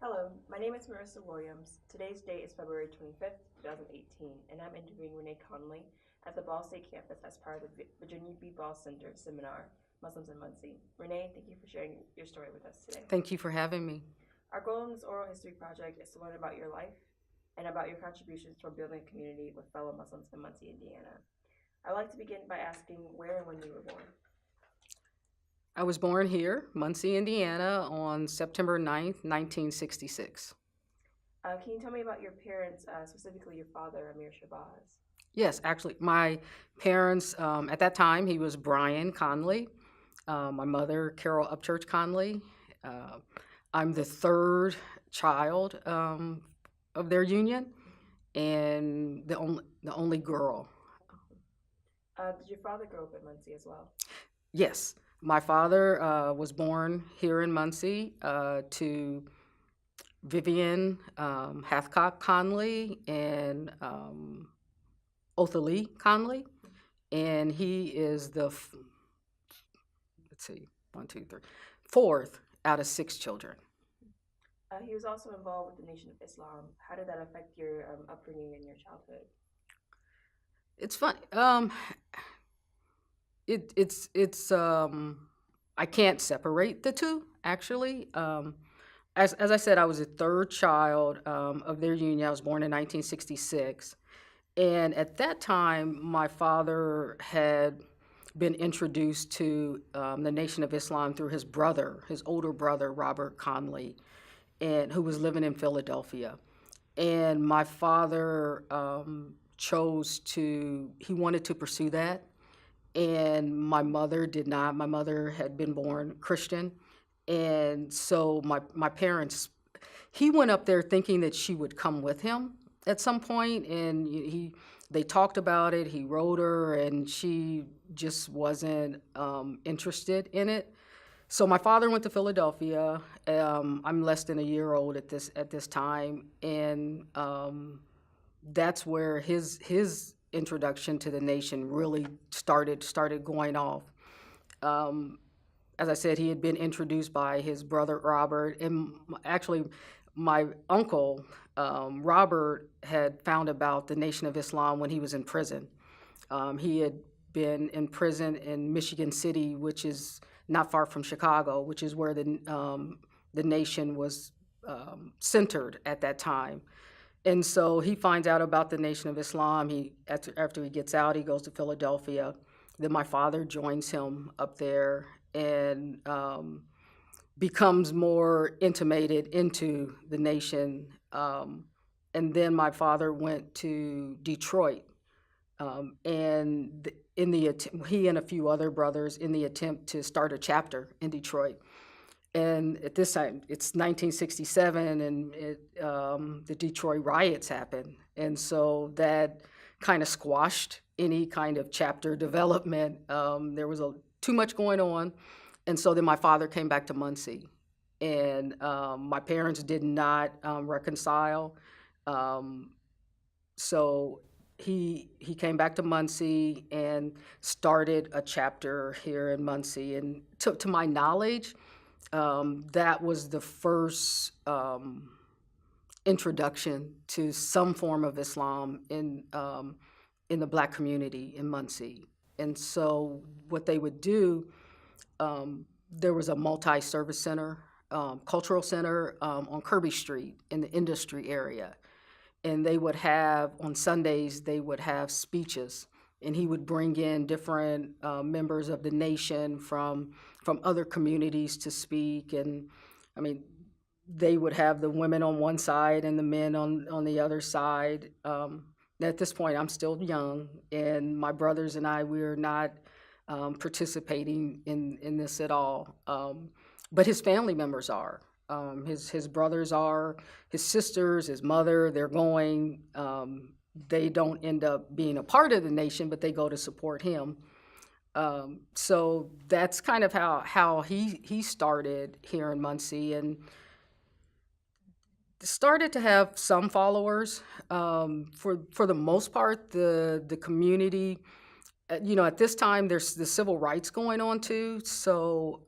Hello, my name is Marissa Williams. Today's date is February 25th, 2018, and I'm interviewing Renee Conley at the Ball State campus as part of the Virginia B. Ball Center seminar, Muslims in Muncie. Renee, thank you for sharing your story with us today. Thank you for having me. Our goal in this oral history project is to learn about your life and about your contributions toward building a community with fellow Muslims in Muncie, Indiana. I'd like to begin by asking where and when you were born. I was born here, Muncie, Indiana, on September 9th, 1966. Can you tell me about your parents, specifically your father, Aamir Shabazz? Yes, actually, my parents, at that time, he was Brian Conley. My mother, Carol Upchurch Conley. I'm the third child of their union and the only girl. Did your father grow up in Muncie as well? Yes. My father was born here in Muncie to Vivian Hathcock Conley and Othalie Conley, and he is the fourth out of 6 children. He was also involved with the Nation of Islam. How did that affect your upbringing and your childhood? It's fun. It's I can't separate the two, actually. As I said, I was the third child of their union. I was born in 1966. And at that time, my father had been introduced to the Nation of Islam through his brother, his older brother, Robert Conley, and who was living in Philadelphia. And my father he wanted to pursue that. And my mother did not. My mother had been born Christian. And so my parents, he went up there thinking that she would come with him at some point, and they talked about it. He wrote her, and she just wasn't interested in it. So my father went to Philadelphia. I'm less than a year old at this time, and that's where his introduction to the nation really started going off. As I said, he had been introduced by his brother Robert, and actually my uncle Robert had found about the Nation of Islam when he was in prison. He had been in prison in Michigan City, which is not far from Chicago, which is where the nation was centered at that time. And so he finds out about the Nation of Islam. After he gets out, he goes to Philadelphia. Then my father joins him up there and becomes more intimated into the nation. And then my father went to Detroit, and he and a few other brothers in the attempt to start a chapter in Detroit. And at this time, it's 1967, and the Detroit riots happened. And so that kind of squashed any kind of chapter development. There was too much going on. And so then my father came back to Muncie. And my parents did not reconcile. So he came back to Muncie and started a chapter here in Muncie. And to my knowledge, that was the first introduction to some form of Islam in the Black community in Muncie. And so what they would do, there was a multi-service center, cultural center on Kirby Street in the industry area. And they would have, on Sundays, they would have speeches. And he would bring in different members of the nation from other communities to speak. And I mean, they would have the women on one side and the men on the other side. At this point, I'm still young, and my brothers and I, we are not participating in this at all. But his family members are. His brothers are, his sisters, his mother, they're going. They don't end up being a part of the nation, but they go to support him. So that's kind of how he started here in Muncie, and started to have some followers. For the most part, the community, at this time, there's the civil rights going on too. So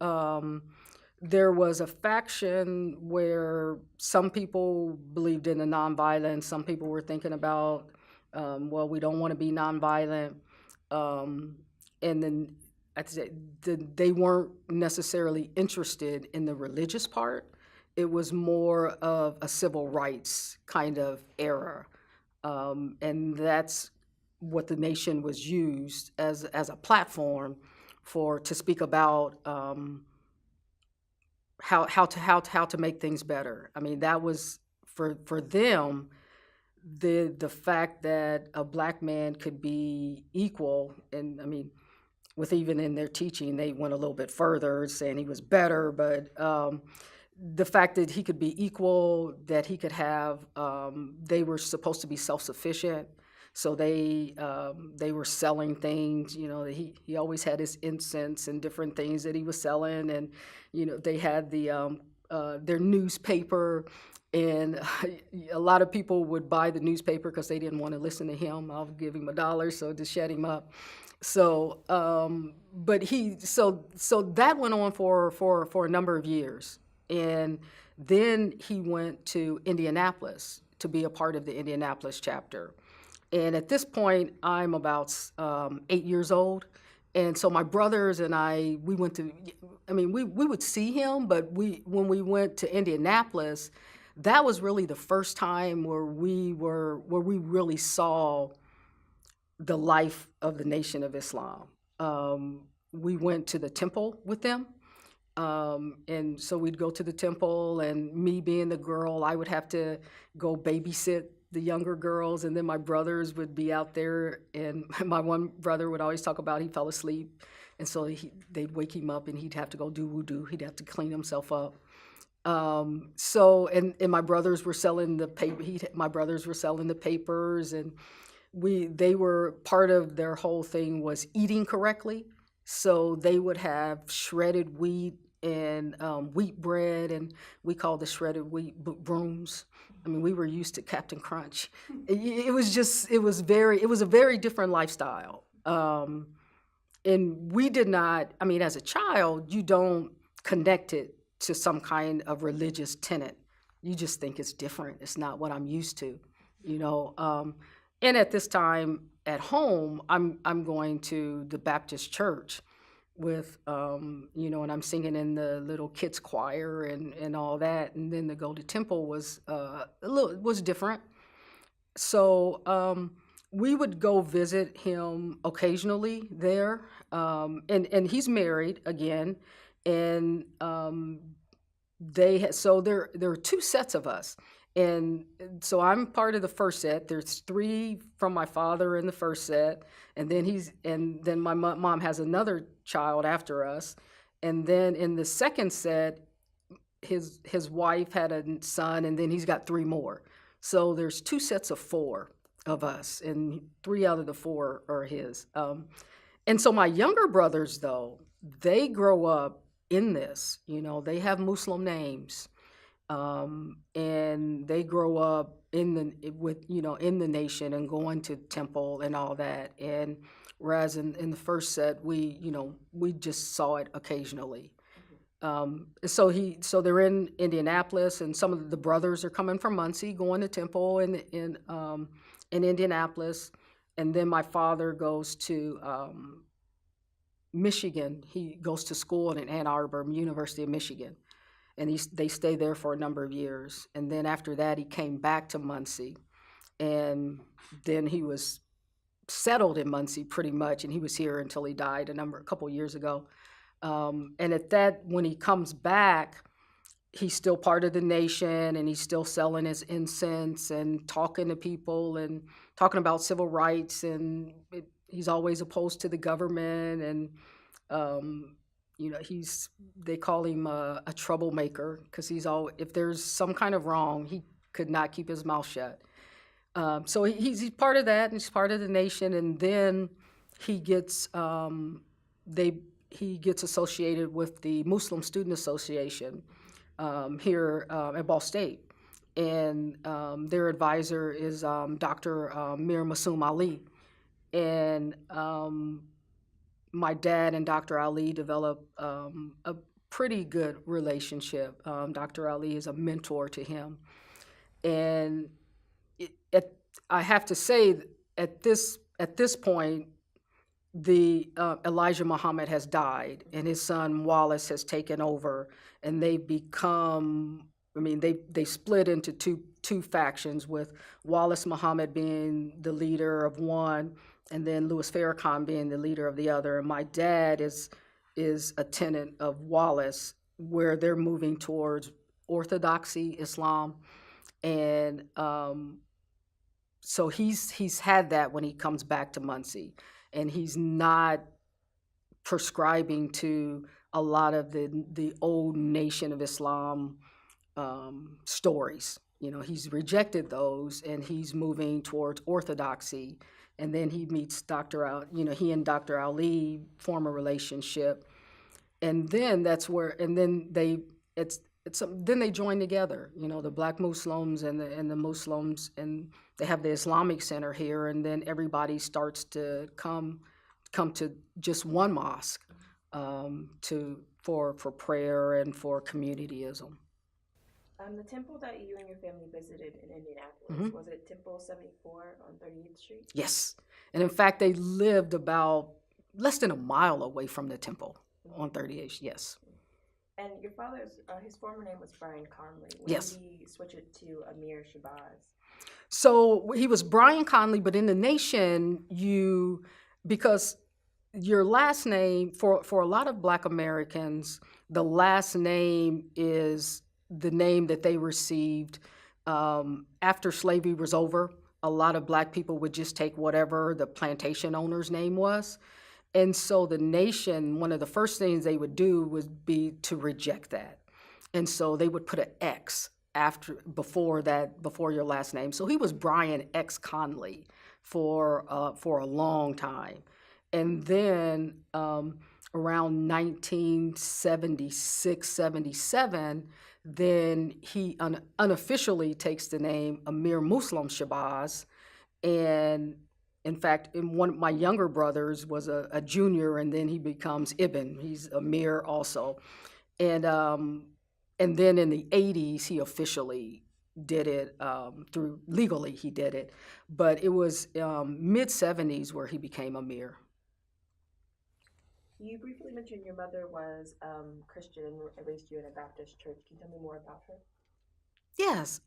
there was a faction where some people believed in the nonviolence. Some people were thinking about, well, we don't want to be nonviolent. And then I'd say they weren't necessarily interested in the religious part. It was more of a civil rights kind of era. And that's what the nation was used as a platform to speak about how to make things better. I mean, that was for them, the fact that a black man could be equal. And I mean, with even in their teaching, they went a little bit further, saying he was better, but the fact that he could be equal, that he could have, they were supposed to be self-sufficient. So they were selling things, you know, he always had his incense and different things that he was selling. And, you know, they had their newspaper, and a lot of people would buy the newspaper because they didn't want to listen to him. I'll give him $1, so to shut him up. So, but so that went on for a number of years. And then he went to Indianapolis to be a part of the Indianapolis chapter. And at this point, I'm about 8 years old. And so my brothers and we went to, I mean, we would see him, but when we went to Indianapolis, that was really the first time where we really saw the life of the Nation of Islam. We went to the temple with them. And so we'd go to the temple, and me being the girl, I would have to go babysit the younger girls, and then my brothers would be out there, and my one brother would always talk about he fell asleep, and so they'd wake him up and he'd have to go do wudu. He'd have to clean himself up. So my brothers were selling the paper. My brothers were selling the papers, and they were part of their whole thing was eating correctly. So they would have shredded wheat and wheat bread, and we called the shredded wheat brooms. I mean, we were used to Captain Crunch. It was a very different lifestyle. And we did not, I mean, as a child, you don't connect it to some kind of religious tenet. You just think it's different. It's not what I'm used to, you know. And at this time at home, I'm going to the Baptist church with, you know, and I'm singing in the little kids choir and all that. And then to go to temple was different. So we would go visit him occasionally there. And he's married again. And so there are two sets of us. And so I'm part of the first set. There's 3 from my father in the first set, and then my mom has another child after us, and then in the second set, his wife had a son, and then he's got 3 more. So there's 2 sets of 4 of us, and 3 out of the 4 are his. And so my younger brothers, though, they grow up in this. You know, they have Muslim names. And they grow up in the nation and going to temple and all that. And whereas in the first set, we just saw it occasionally. So they're in Indianapolis, and some of the brothers are coming from Muncie, going to temple in Indianapolis. And then my father goes to Michigan. He goes to school in Ann Arbor, University of Michigan. And they stayed there for a number of years. And then after that, he came back to Muncie. And then he was settled in Muncie pretty much, and he was here until he died a couple years ago. And when he comes back, he's still part of the nation, and he's still selling his incense and talking to people and talking about civil rights. And he's always opposed to the government. And you know, they call him a troublemaker because if there's some kind of wrong, he could not keep his mouth shut. So he's part of that, and he's part of the nation. And then he gets associated with the Muslim Student Association here at Ball State, and their advisor is Dr. Aamir Ali, and my dad and Dr. Ali developed a pretty good relationship. Dr. Ali is a mentor to him. And I have to say, at this point, the Elijah Muhammad has died, and his son Wallace has taken over, and they become. I mean, they split into two factions, with Wallace Muhammad being the leader of one, and then Louis Farrakhan being the leader of the other. And my dad is a tenant of Wallace, where they're moving towards Orthodoxy Islam, and so he's had that when he comes back to Muncie, and he's not prescribing to a lot of the old Nation of Islam stories. You know, he's rejected those, and he's moving towards Orthodoxy. And then he meets Dr. Al. You know, he and Dr. Ali form a relationship, and then that's where, and then then they join together. You know, the Black Muslims and the Muslims, and they have the Islamic Center here, and then everybody starts to come to just one mosque for prayer and for communityism. The temple that you and your family visited in Indianapolis, was it Temple 74 on 38th Street? Yes. And in fact, they lived about less than a mile away from the temple on 38th, yes. And your father's, his former name was Brian Conley. When Yes. did he switch it to Aamir Shabazz? So he was Brian Conley, but in the nation, because your last name, for a lot of Black Americans, the last name is the name that they received after slavery was over. A lot of Black people would just take whatever the plantation owner's name was. And so the nation, one of the first things they would do would be to reject that. And so they would put an X before your last name. So he was Brian X Conley for a long time. And then around 1976, 77, then he unofficially takes the name Aamir Shabazz. And in fact, one of my younger brothers was a junior, and then he becomes Ibn. He's Aamir also. And then in the 80s, he officially did it legally he did it. But it was mid-70s where he became Aamir. You briefly mentioned your mother was Christian and raised you in a Baptist church. Can you tell me more about her? Yes.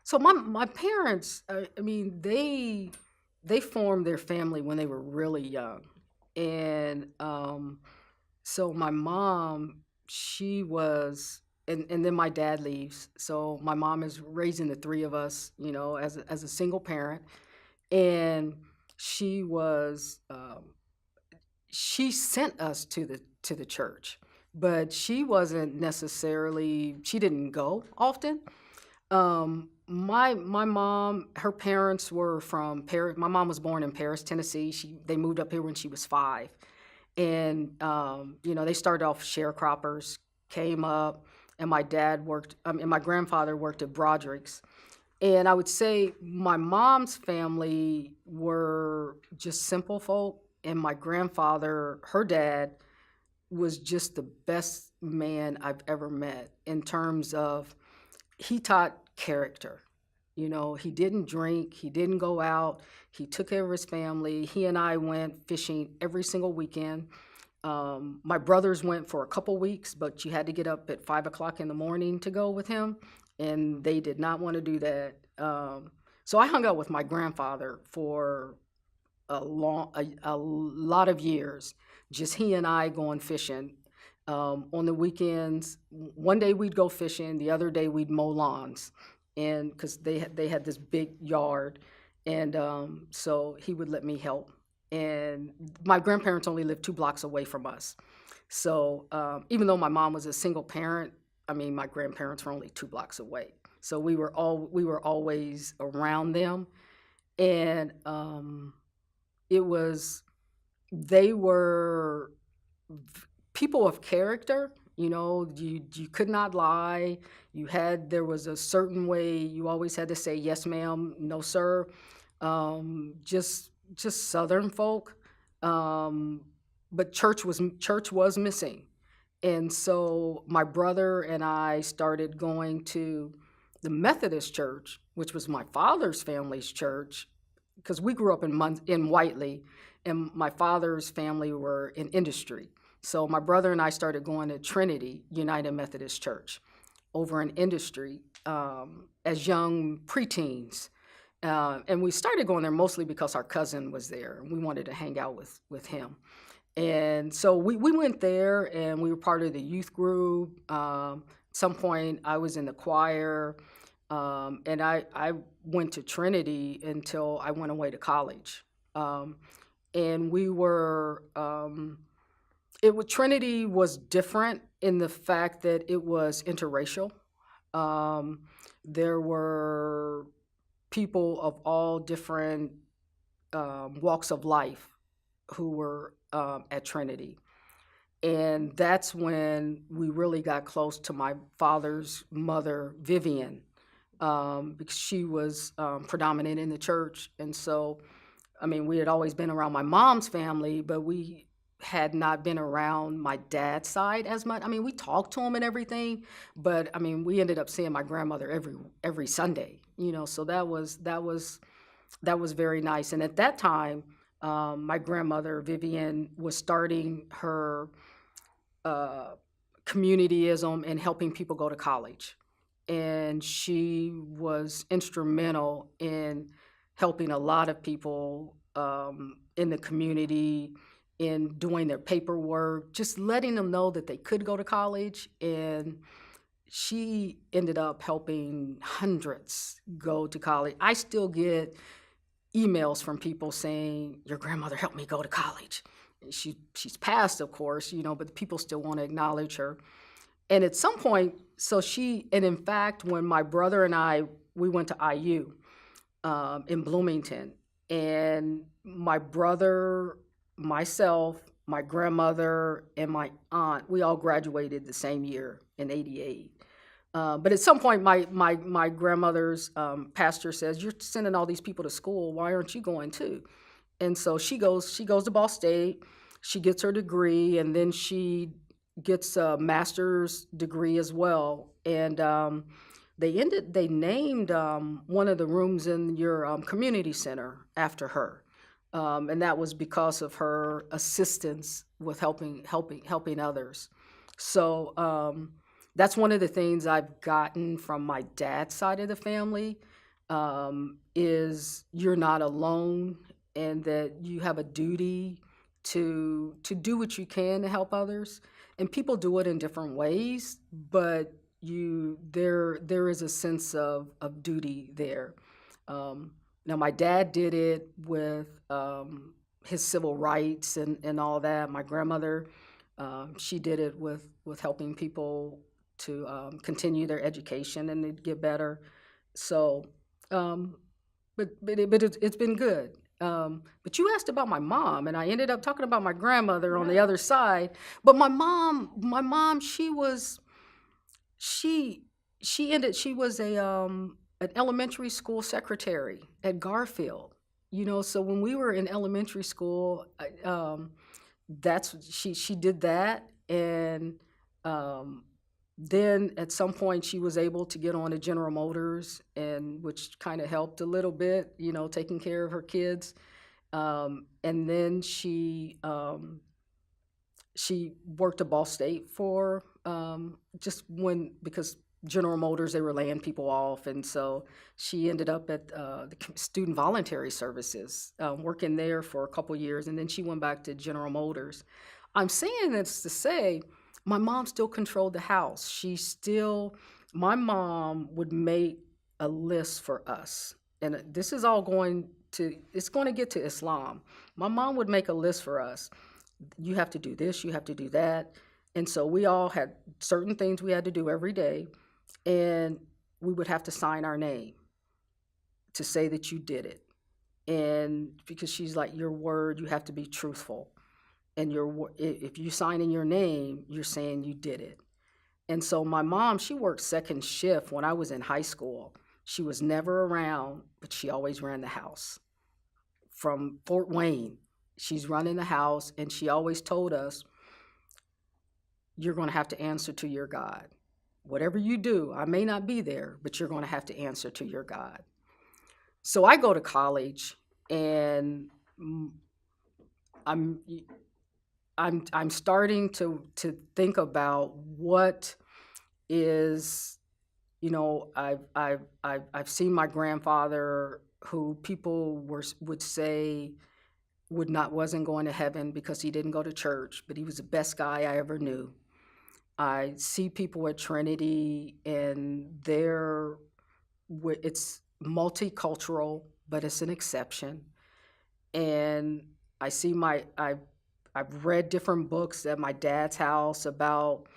So my parents, I mean, they formed their family when they were really young. And so my mom, she was, and then my dad leaves. So my mom is raising the three of us, you know, as a single parent. And she was, she sent us to the church, but she wasn't necessarily, she didn't go often. My mom, her parents were from Paris. My mom was born in Paris, Tennessee. They moved up here when she was 5. And, you know, they started off sharecroppers, came up, and my grandfather worked at Broderick's. And I would say my mom's family were just simple folk, and my grandfather, her dad, was just the best man I've ever met in terms of, he taught character. You know, he didn't drink, he didn't go out, he took care of his family. He and I went fishing every single weekend. My brothers went for a couple weeks, but you had to get up at 5 o'clock in the morning to go with him, and they did not want to do that. So I hung out with my grandfather for a lot of years, just he and I going fishing. On the weekends, one day we'd go fishing, the other day we'd mow lawns, and because they had this big yard, and so he would let me help. And my grandparents only lived 2 blocks away from us, so even though my mom was a single parent, I mean, my grandparents were only 2 blocks away, so we were always around them. And they were people of character. You know, you could not lie. There was a certain way. You always had to say yes, ma'am, no, sir. Just Southern folk. But church was missing, And so my brother and I started going to the Methodist church, which was my father's family's church, because we grew up in Whiteley, and my father's family were in industry. So my brother and I started going to Trinity United Methodist Church over in industry as young preteens. And we started going there mostly because our cousin was there, and we wanted to hang out with him. And so we went there, and we were part of the youth group. At some point, I was in the choir, and I went to Trinity until I went away to college. And we were, Trinity was different in the fact that it was interracial. There were people of all different walks of life who were at Trinity. And that's when we really got close to my father's mother, Vivian, because she was predominant in the church. And so, I mean, we had always been around my mom's family, but we had not been around my dad's side as much. I mean, we talked to him and everything, but I mean, we ended up seeing my grandmother every Sunday, so that was very nice. And at that time, my grandmother, Vivian, was starting her communityism and helping people go to college. And she was instrumental in helping a lot of people in the community in doing their paperwork, just letting them know that they could go to college. And she ended up helping hundreds go to college. I still get emails from people saying, your grandmother helped me go to college. She's passed, of course, but people still want to acknowledge her. And at some point, and in fact, when my brother and I, we went to IU in Bloomington, and my brother, myself, my grandmother, and my aunt, we all graduated the same year in '88. But at some point, my grandmother's pastor says, you're sending all these people to school. Why aren't you going too? And so she goes to Ball State. She gets her degree, and then she gets a master's degree as well. And they named one of the rooms in your community center after her. And that was because of her assistance with helping others. So that's one of the things I've gotten from my dad's side of the family, is you're not alone, and that you have a duty to do what you can to help others. And people do it in different ways, but there is a sense of duty there. Now, my dad did it with his civil rights and all that. My grandmother, she did it with helping people to continue their education and to get better. So, but it's been good. But you asked about my mom, and I ended up talking about my grandmother on the other side. But my mom, she was an elementary school secretary at Garfield. So when we were in elementary school, she did that, and then at some point she was able to get on to General Motors, and which kind of helped a little bit, taking care of her kids. And then she worked at Ball State for because General Motors, they were laying people off, and so she ended up at the Student Voluntary Services, working there for a couple years, and then she went back to General Motors. I'm saying this to say, my mom still controlled the house. My mom would make a list for us, and this is all it's going to get to Islam. My mom would make a list for us. You have to do this, you have to do that. And so we all had certain things we had to do every day, and we would have to sign our name to say that you did it. And because she's like, your word, you have to be truthful. And if you sign in your name, you're saying you did it. And so my mom, she worked second shift when I was in high school. She was never around, but she always ran the house. From Fort Wayne, she's running the house, and she always told us, you're going to have to answer to your God. Whatever you do, I may not be there, but you're going to have to answer to your God. So I go to college, and I'm starting to think about what is, I've seen my grandfather, who people would say wasn't going to heaven because he didn't go to church, but he was the best guy I ever knew. I see people at Trinity, and it's multicultural, but it's an exception. And I see I've read different books at my dad's house about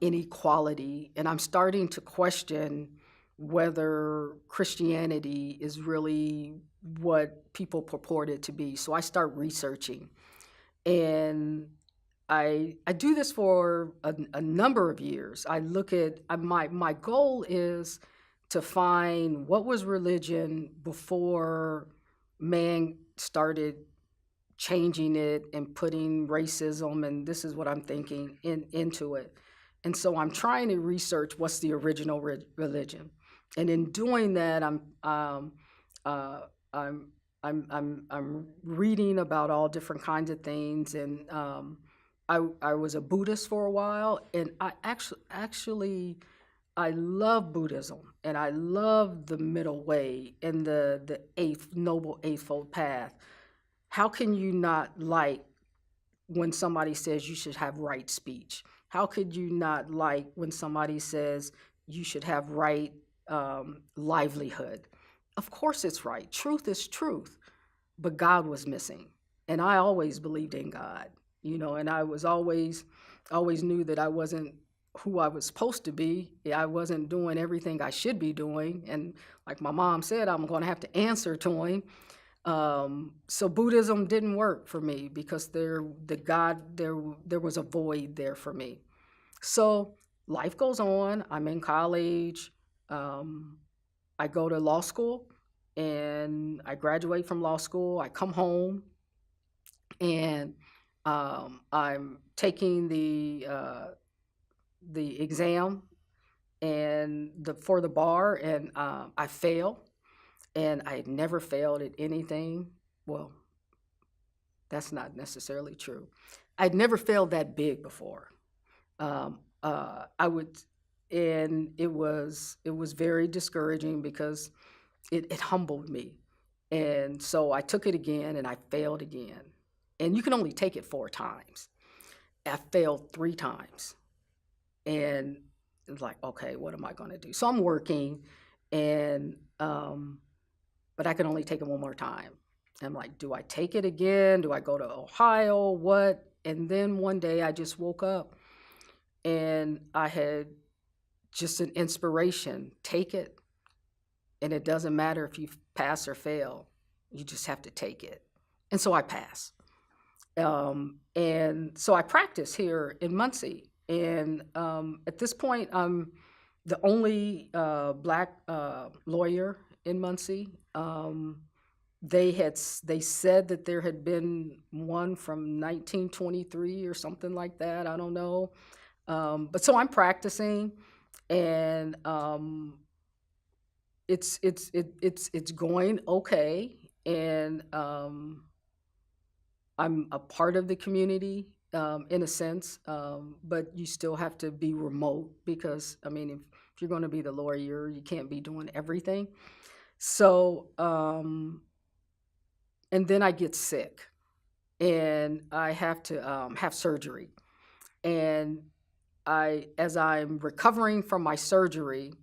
inequality, and I'm starting to question whether Christianity is really what people purport it to be. So I start researching, and I do this for a number of years. I look at my goal is to find what was religion before man started changing it and putting racism, and this is what I'm thinking, into it. And so I'm trying to research what's the original religion, and in doing that, I'm reading about all different kinds of things, and I was a Buddhist for a while, and I actually I love Buddhism, and I love the middle way and the noble eightfold path. How can you not like when somebody says you should have right speech? How could you not like when somebody says you should have right livelihood? Of course it's right. Truth is truth. But God was missing. And I always believed in God, and I was always knew that I wasn't who I was supposed to be. I wasn't doing everything I should be doing. And like my mom said, I'm going to have to answer to him. So Buddhism didn't work for me because there was a void there for me. So life goes on. I'm in college. I go to law school, and I graduate from law school. I come home, and I'm taking the exam and for the bar, and I fail. And I had never failed at anything. Well, that's not necessarily true. I'd never failed that big before. I would, and it was very discouraging because it humbled me. And so I took it again, and I failed again. And you can only take it 4 times. I failed 3 times. And it was like, okay, what am I going to do? So I'm working, and but I can only take it 1 more time. I'm like, do I take it again? Do I go to Ohio? What? And then one day I just woke up, and I had just an inspiration. Take it. And it doesn't matter if you pass or fail. You just have to take it. And so I pass. And so I practice here in Muncie. And at this point, I'm the only Black lawyer in Muncie. They said that there had been one from 1923 or something like that. I don't know. But so I'm practicing, and it's going okay, and I'm a part of the community in a sense, but you still have to be remote because, I mean, if you're going to be the lawyer, you can't be doing everything. So, and then I get sick, and I have to have surgery. And as I'm recovering from my surgery,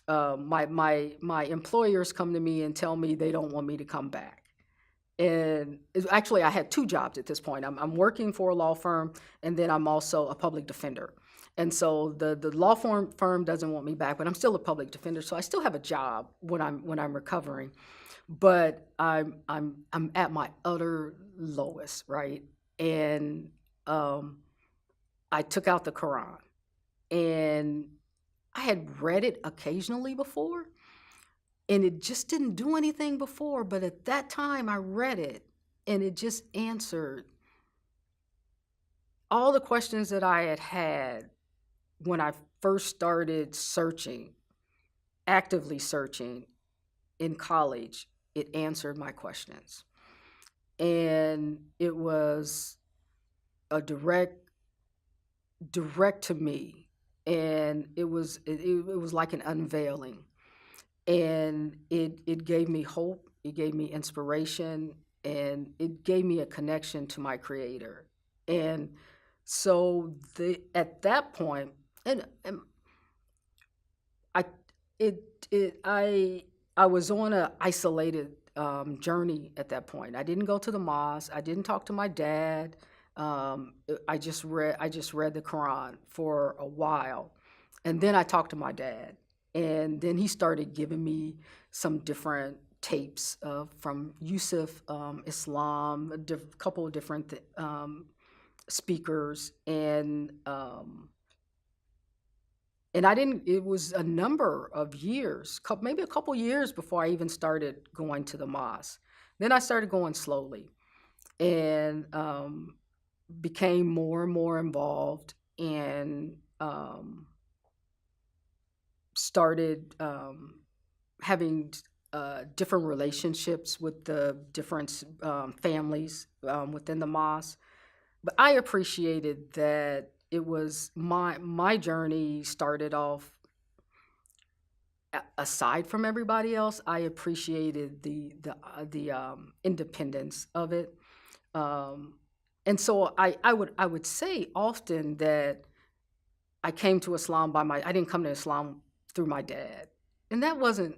my employers come to me and tell me they don't want me to come back. And actually, I had 2 jobs at this point. I'm working for a law firm, and then I'm also a public defender. And so the law firm doesn't want me back, but I'm still a public defender, so I still have a job when I'm recovering. But I'm at my utter lowest, right? And I took out the Qur'an, and I had read it occasionally before, and it just didn't do anything before. But at that time, I read it, and it just answered all the questions that I had when I first started searching, actively searching in college, it answered my questions. And it was a direct to me. And it was like an unveiling. And it gave me hope, it gave me inspiration, and it gave me a connection to my creator. And so at that point, and I it it I was on a isolated journey at that point. I didn't go to the mosque. I didn't talk to my dad. I just read the Quran for a while, and then I talked to my dad, and then he started giving me some different tapes from Yusuf Islam, couple of different speakers, and I didn't. It was a number of years, maybe a couple years before I even started going to the mosque. Then I started going slowly, and became more and more involved, and started having different relationships with the different families within the mosque. But I appreciated that it was my journey started off aside from everybody else. I appreciated the independence of it. And so I would say often that I came to Islam I didn't come to Islam through my dad. And that wasn't,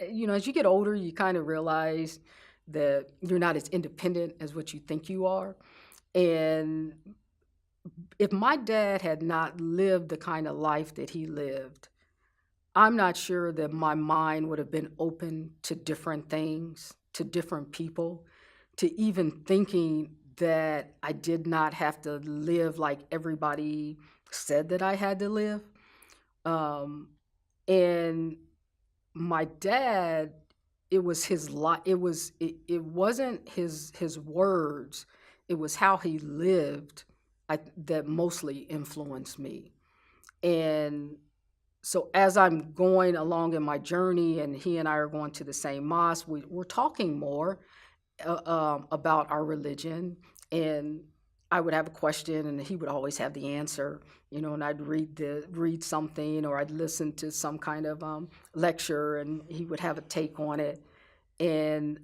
as you get older, you kind of realize that you're not as independent as what you think you are. And if my dad had not lived the kind of life that he lived, I'm not sure that my mind would have been open to different things, to different people, to even thinking that I did not have to live like everybody said that I had to live. And my dad, it was his life. It wasn't his words. It was how he lived that mostly influenced me. And so as I'm going along in my journey, and he and I are going to the same mosque, we're talking more about our religion. And I would have a question, and he would always have the answer. And I'd read something, or I'd listen to some kind of lecture, and he would have a take on it. And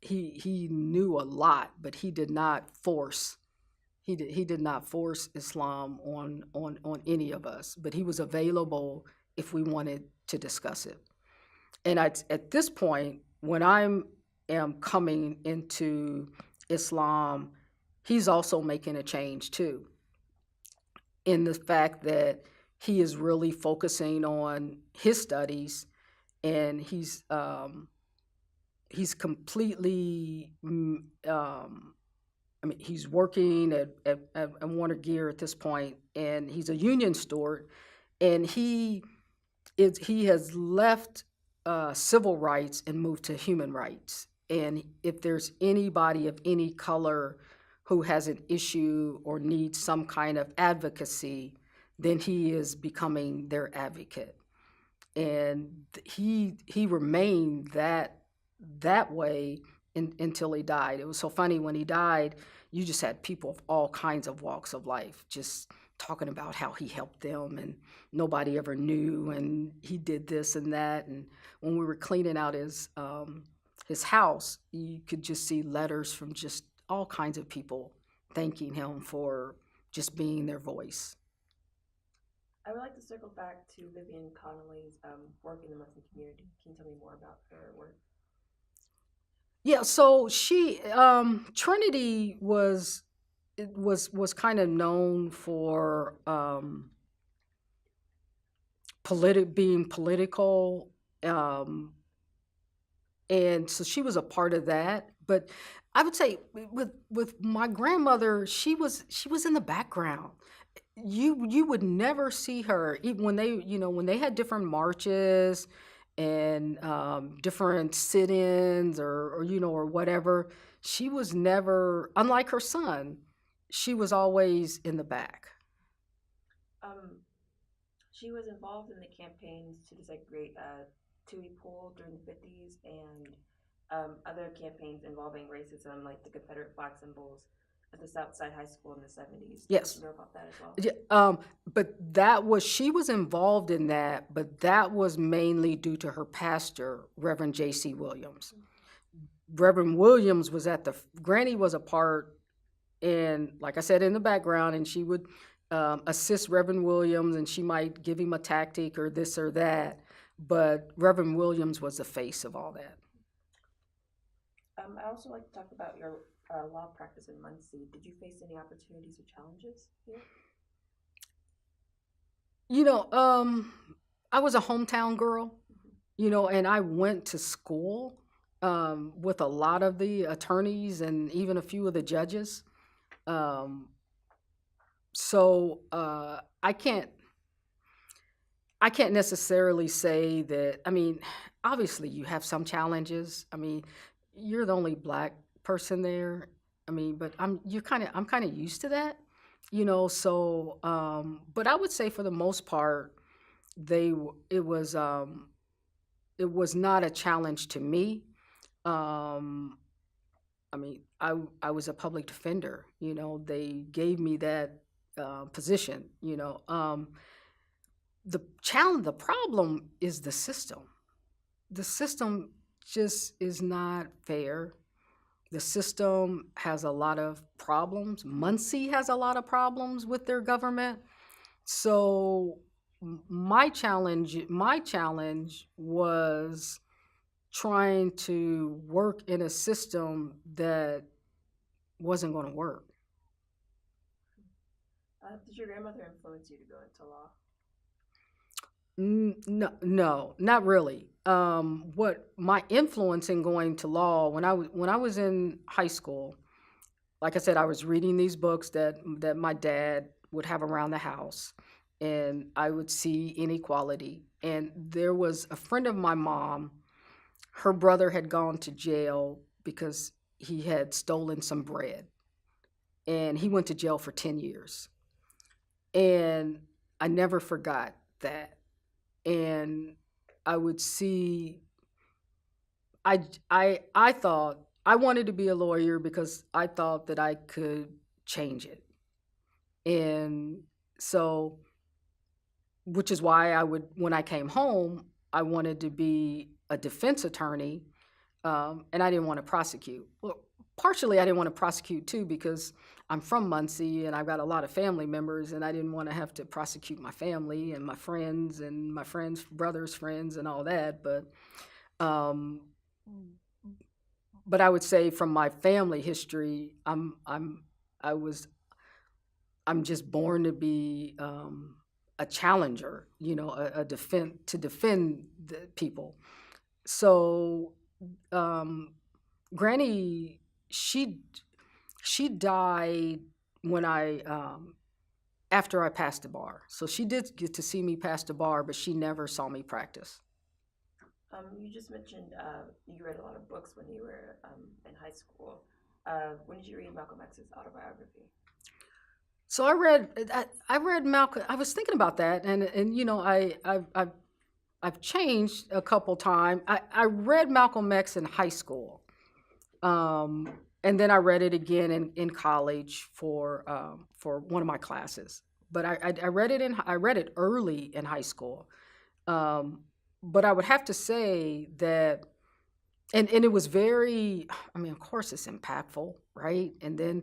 he knew a lot, but he did not force. He did not force Islam on any of us, but he was available if we wanted to discuss it. And at this point, when I am coming into Islam, he's also making a change too, in the fact that he is really focusing on his studies, and he's completely. He's working at Warner Gear at this point, and he's a union steward, and he has left civil rights and moved to human rights. And if there's anybody of any color who has an issue or needs some kind of advocacy, then he is becoming their advocate. And he remained that way until he died. It was so funny, when he died, you just had people of all kinds of walks of life just talking about how he helped them, and nobody ever knew, and he did this and that. And when we were cleaning out his house, you could just see letters from just all kinds of people thanking him for just being their voice. I would like to circle back to Vivian Conley's work in the Muslim community. Can you tell me more about her work? Yeah, so she Trinity was kind of known for being political, and so she was a part of that. But I would say with my grandmother, she was in the background. You would never see her, even when they had different marches and different sit-ins or whatever. She was never, unlike her son, she was always in the back. She was involved in the campaigns to desegregate Tui Pool during the 50s and other campaigns involving racism, like the Confederate flag symbols at the Southside High School in the 70s. Yes. Do you know about that as well? Yeah, but she was involved in that, but that was mainly due to her pastor, Reverend J.C. Williams. Reverend Williams was Granny was a part in, like I said, in the background, and she would assist Reverend Williams, and she might give him a tactic or this or that, but Reverend Williams was the face of all that. I also like to talk about your law practice in Muncie. Did you face any opportunities or challenges here? I was a hometown girl, and I went to school with a lot of the attorneys and even a few of the judges. So I can't necessarily say that. I mean, obviously you have some challenges. I mean, you're the only Black person there. I mean, but I'm kind of used to that, So, but I would say for the most part, it was not a challenge to me. I mean, I was a public defender. They gave me that position. The problem is the system. The system just is not fair. The system has a lot of problems. Muncie has a lot of problems with their government. So my challenge was trying to work in a system that wasn't going to work. Did your grandmother influence you to go into law? No, not really. What my influence in going to law when I was in high school, like I said, I was reading these books that my dad would have around the house, and I would see inequality. And there was a friend of my mom. Her brother had gone to jail because he had stolen some bread, and he went to jail for 10 years. And I never forgot that. And I would see, I thought I wanted to be a lawyer because I thought that I could change it. And so, which is why when I came home, I wanted to be a defense attorney, and I didn't want to prosecute. Well, partially I didn't want to prosecute too because I'm from Muncie and I've got a lot of family members, and I didn't want to have to prosecute my family and my friends and my friends' brothers' friends and all that. But I would say from my family history, I'm just born to be a challenger, to defend the people. So Granny, she died when after I passed the bar. So she did get to see me pass the bar, but she never saw me practice. You just mentioned you read a lot of books when you were in high school. When did you read Malcolm X's autobiography? So I read Malcolm. I was thinking about that, and I've changed a couple times. I read Malcolm X in high school, and then I read it again in college for one of my classes. But I read it early in high school. But I would have to say that, and it was very. I mean, of course, it's impactful, right? And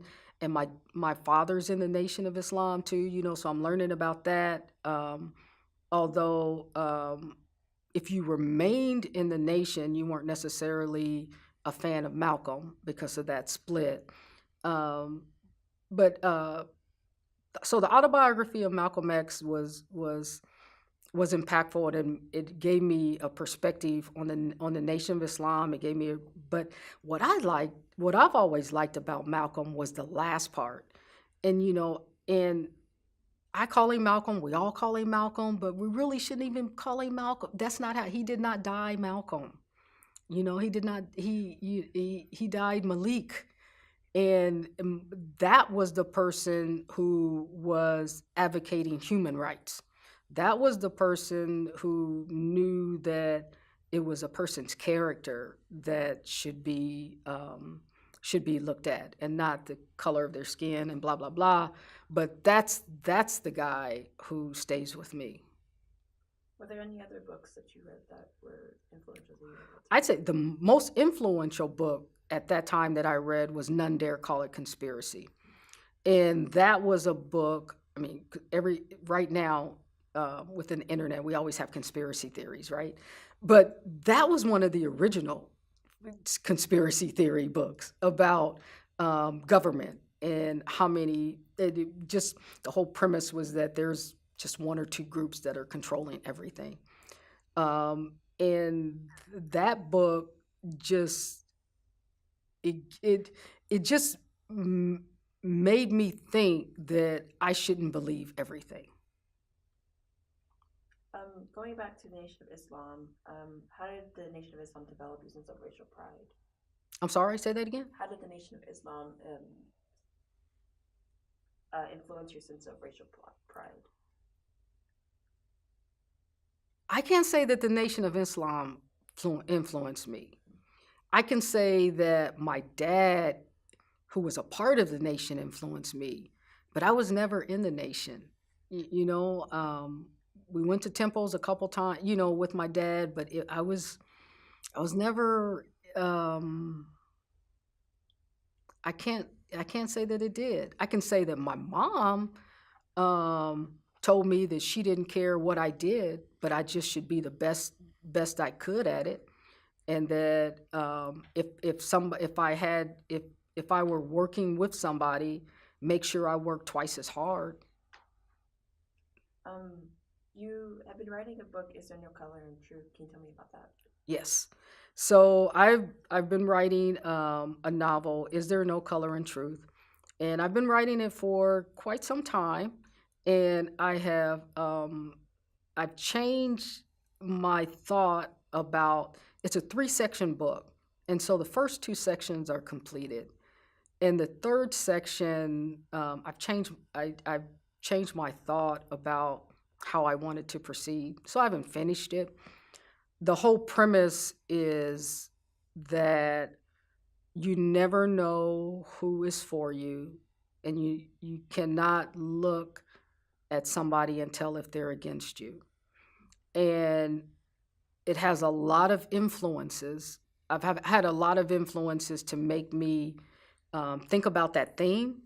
my father's in the Nation of Islam too, so I'm learning about that. Although if you remained in the Nation, you weren't necessarily a fan of Malcolm because of that split. So the autobiography of Malcolm X was impactful, and it gave me a perspective on the Nation of Islam. It gave me but what I've always liked about Malcolm was the last part. And I call him Malcolm, we all call him Malcolm, but we really shouldn't even call him Malcolm. That's not how he did not die Malcolm. He did not, he died Malik. And that was the person who was advocating human rights. That was the person who knew that it was a person's character that should be looked at, and not the color of their skin and blah blah blah. But that's the guy who stays with me. Were there any other books that you read that were influential to you? I'd say the most influential book at that time that I read was None Dare Call It Conspiracy. And that was a book, I mean, right now, with the internet, we always have conspiracy theories, right? But that was one of the original conspiracy theory books about government, and how many, just the whole premise was that there's just one or two groups that are controlling everything. And that book just, it just made me think that I shouldn't believe everything. Going back to the Nation of Islam, how did the Nation of Islam develop your sense of racial pride? I'm sorry, say that again? How did the Nation of Islam influence your sense of racial pride? I can't say that the Nation of Islam influenced me. I can say that my dad, who was a part of the nation, influenced me, but I was never in the nation. You know, we went to temples a couple times, you know, with my dad, but I was never. I can't say that it did. I can say that my mom told me that she didn't care what I did, but I just should be the best I could at it, and that if I were working with somebody, make sure I worked twice as hard. You have been writing a book, Is There No Color in Truth? Can you tell me about that? Yes. So I've been writing a novel, Is There No Color in Truth? And I've been writing it for quite some time. And I've changed my thought about, it's a 3-section book. And so the first 2 sections are completed. In the third section, I've changed my thought about how I wanted to proceed. So I haven't finished it. The whole premise is that you never know who is for you, and you cannot look at somebody and tell if they're against you. And it has a lot of influences. I've had a lot of influences to make me think about that theme.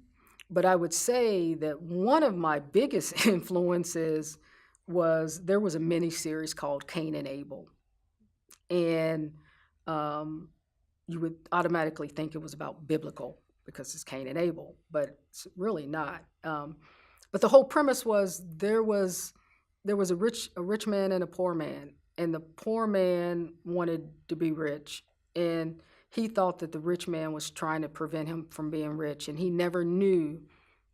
But I would say that one of my biggest influences was, there was a mini series called Cain and Abel. And you would automatically think it was about biblical because it's Cain and Abel, but it's really not. But the whole premise was, there was a rich man and a poor man, and the poor man wanted to be rich, and he thought that the rich man was trying to prevent him from being rich, and he never knew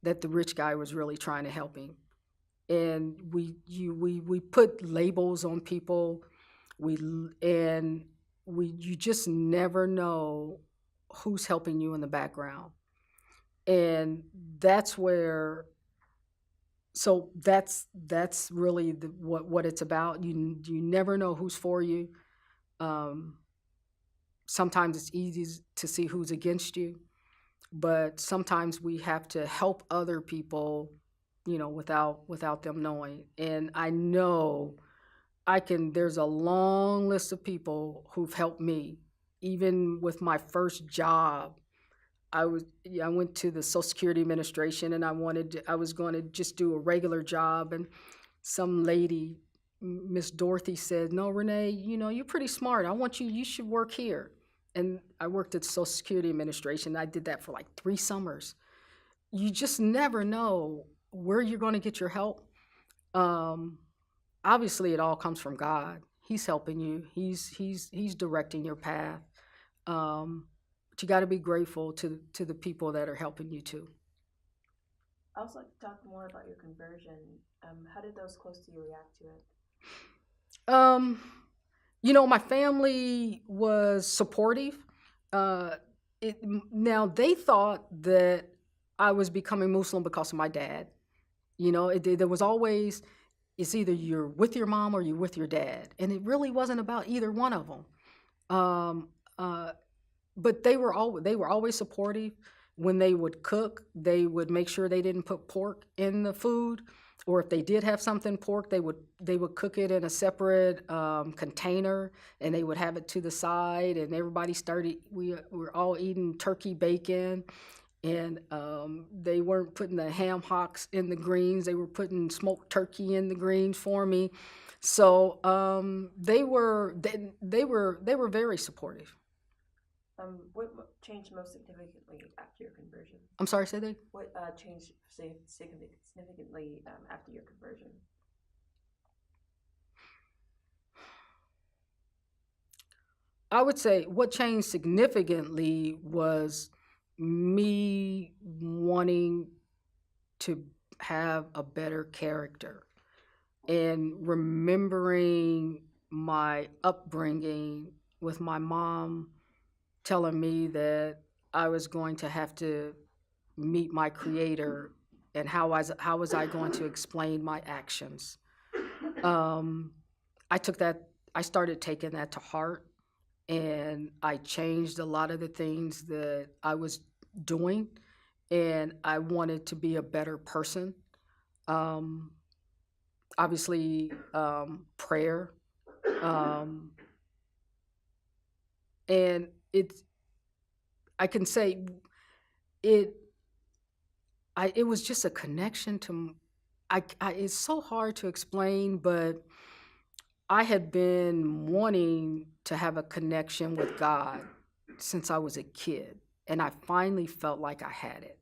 that the rich guy was really trying to help him. And we put labels on people. You just never know who's helping you in the background. And that's where, so that's really what it's about. You never know who's for you. Sometimes it's easy to see who's against you, but sometimes we have to help other people, you know, without them knowing. And I know there's a long list of people who've helped me. Even with my first job, I went to the Social Security Administration, and I was going to just do a regular job, and some lady, Miss Dorothy, said, "No, Renee, you know, you're pretty smart. You should work here." And I worked at the Social Security Administration. I did that for like 3 summers. You just never know where you're going to get your help. Obviously, it all comes from God. He's helping you. He's directing your path. But you got to be grateful to the people that are helping you too. I also like to talk more about your conversion. How did those close to you react to it? You know, my family was supportive. now they thought that I was becoming Muslim because of my dad. There was always, it's either you're with your mom or you're with your dad, and it really wasn't about either one of them. Um, uh, but they were always supportive. When they would cook, they would make sure they didn't put pork in the food, or if they did have something pork, they would cook it in a separate container, and they would have it to the side. And everybody we were all eating turkey bacon, and they weren't putting the ham hocks in the greens; they were putting smoked turkey in the greens for me. So they were very supportive. What changed most significantly after your conversion? I'm sorry, say that. What changed significantly after your conversion? I would say what changed significantly was me wanting to have a better character and remembering my upbringing with my mom telling me that I was going to have to meet my creator, and how was I going to explain my actions. I started taking that to heart, and I changed a lot of the things that I was doing, and I wanted to be a better person. Obviously, prayer, and I can say it. It was just a connection to. It's so hard to explain, but I had been wanting to have a connection with God since I was a kid, and I finally felt like I had it.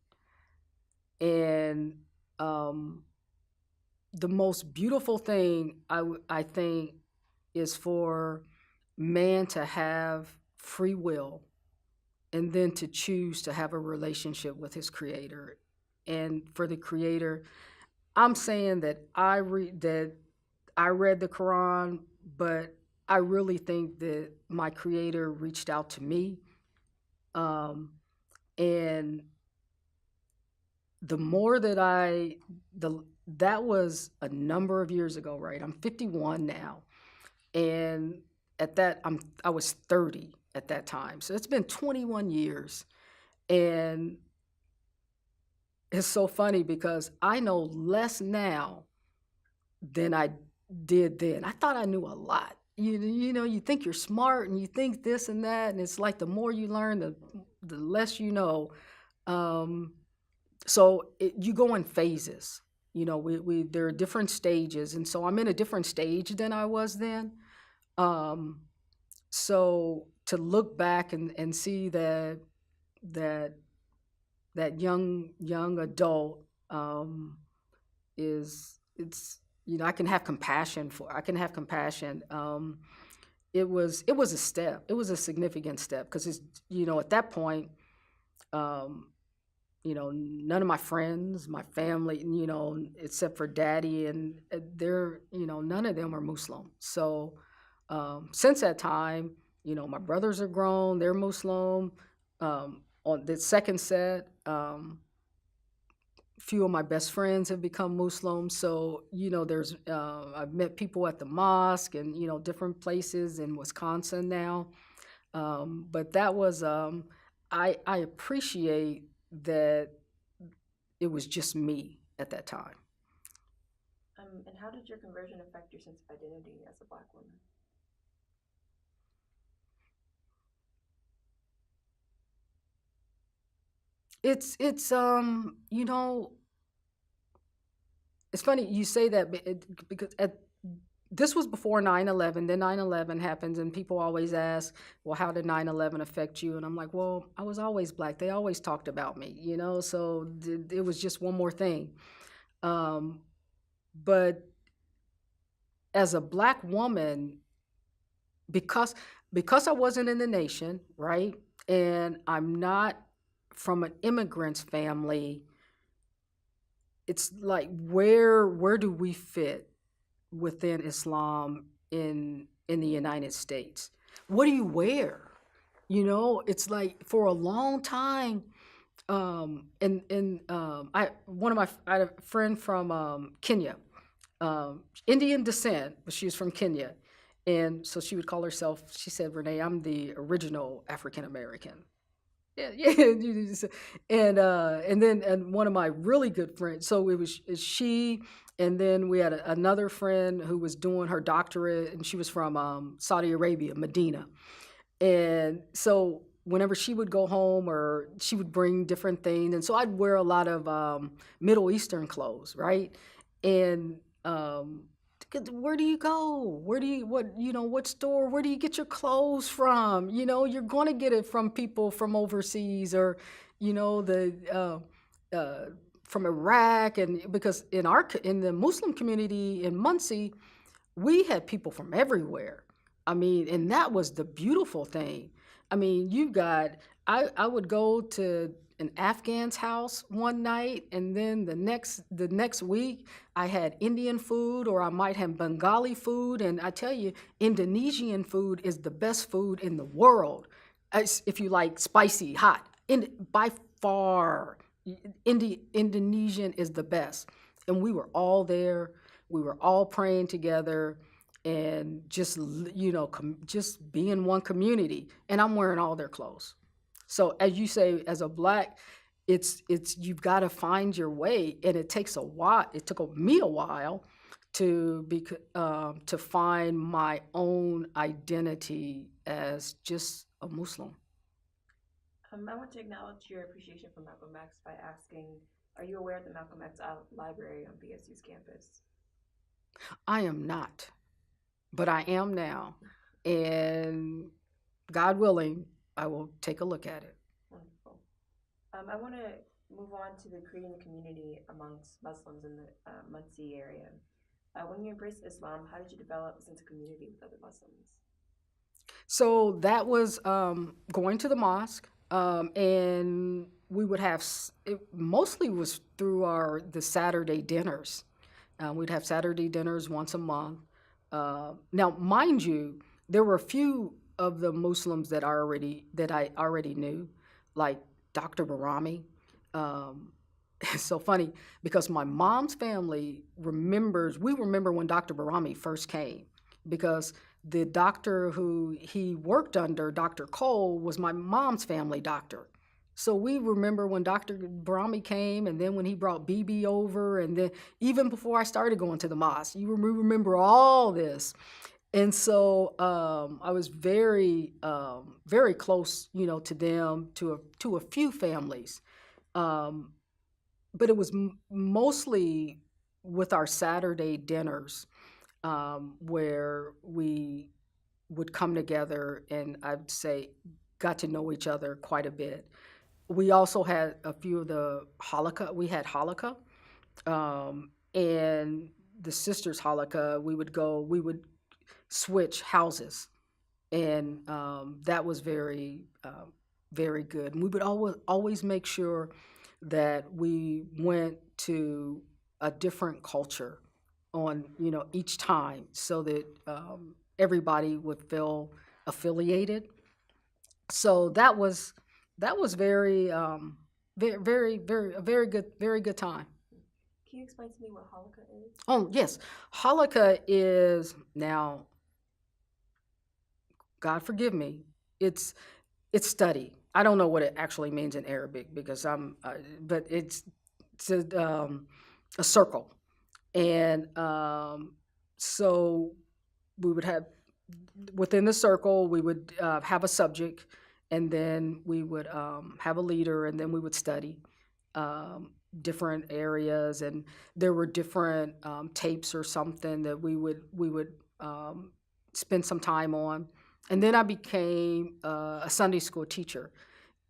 And the most beautiful thing I think is for man to have free will, and then to choose to have a relationship with his creator. And for the creator, I'm saying that I read the Qur'an, but I really think that my creator reached out to me. And the more that that was a number of years ago, right? I'm 51 now. And I was 30 at that time. So it's been 21 years. And it's so funny because I know less now than I did then. I thought I knew a lot. You think you're smart and you think this and that, and it's like the more you learn, the less you know. So you go in phases. There are different stages, and so I'm in a different stage than I was then. So to look back and see that young adult I can have compassion for. I can have compassion. It was a step. It was a significant step because at that point, none of my friends, my family, except for daddy, and none of them are Muslim. So since that time, my brothers are grown, they're Muslim. On the second set, few of my best friends have become Muslim. So, there's I've met people at the mosque and, different places in Wisconsin now. But that was, I appreciate that it was just me at that time. And how did your conversion affect your sense of identity as a Black woman? It's it's funny you say that because this was before 9/11. Then 9/11 happens, and people always ask, well, how did 9/11 affect you? And I'm like, well, I was always Black. They always talked about me, so it was just one more thing. But as a Black woman, because I wasn't in the nation, right? And I'm not from an immigrant's family, it's like where do we fit within Islam in the United States? What do you wear? It's like for a long time. I had a friend from Kenya, Indian descent, but she was from Kenya, and so she would call herself. She said, "Renee, I'm the original African American." Yeah, yeah. And one of my really good friends. So it was she, and then we had another friend who was doing her doctorate, and she was from Saudi Arabia, Medina. And so whenever she would go home, or she would bring different things, and so I'd wear a lot of Middle Eastern clothes, right? And where do you go? What store? Where do you get your clothes from? You're going to get it from people from overseas, or the from Iraq, and because in the Muslim community in Muncie, we had people from everywhere. I mean, and that was the beautiful thing. I mean, I would go to an Afghan's house one night, and then the next week I had Indian food, or I might have Bengali food. And I tell you, Indonesian food is the best food in the world. If you like spicy, hot, by far, Indonesian is the best. And we were all there. We were all praying together, and just just being one community. And I'm wearing all their clothes. So as you say, as a black, it's you've got to find your way, and it takes a while. It took me a while to find my own identity as just a Muslim. I want to acknowledge your appreciation for Malcolm X by asking, are you aware of the Malcolm X Library on BSU's campus? I am not, but I am now, and God willing, I will take a look at it. Wonderful. I want to move on to the creating a community amongst Muslims in the Muncie area. When you embraced Islam, how did you develop a sense of community with other Muslims? So that was going to the mosque, and we would have, it mostly was through the Saturday dinners. We'd have Saturday dinners once a month. Now, mind you, there were a few of the Muslims that I already knew, like Dr. Barami. It's so funny because my mom's family we remember when Dr. Barami first came, because the doctor who he worked under, Dr. Cole, was my mom's family doctor. So we remember when Dr. Barami came, and then when he brought BB over, and then even before I started going to the mosque, we remember all this. And so I was very, very close, to them, to a few families. But it was mostly with our Saturday dinners, where we would come together, and I'd say got to know each other quite a bit. We also had a few of the Hanukkah. We had Hanukkah, and the sisters' Hanukkah. We would switch houses, and that was very, very good. And we would always make sure that we went to a different culture on each time, so that everybody would feel affiliated. So that was very, very, very, a very good time. Can you explain to me what Hanukkah is? Oh yes, Hanukkah is, now, God forgive me, it's study. I don't know what it actually means in Arabic, because but it's a circle, and so we would have, within the circle, we would have a subject, and then we would have a leader, and then we would study different areas, and there were different tapes or something that we would spend some time on. And then I became a Sunday school teacher,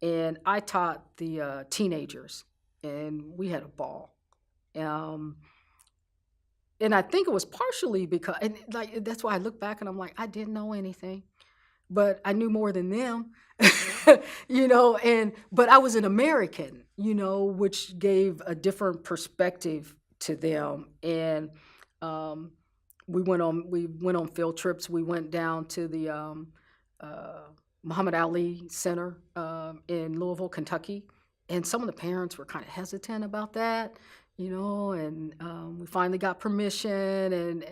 and I taught the teenagers, and we had a ball. And I think it was partially because, and like that's why I look back and I'm like, I didn't know anything, but I knew more than them, but I was an American, which gave a different perspective to them. And we went on field trips. We went down to the Muhammad Ali Center in Louisville, Kentucky. And some of the parents were kind of hesitant about that, and we finally got permission. And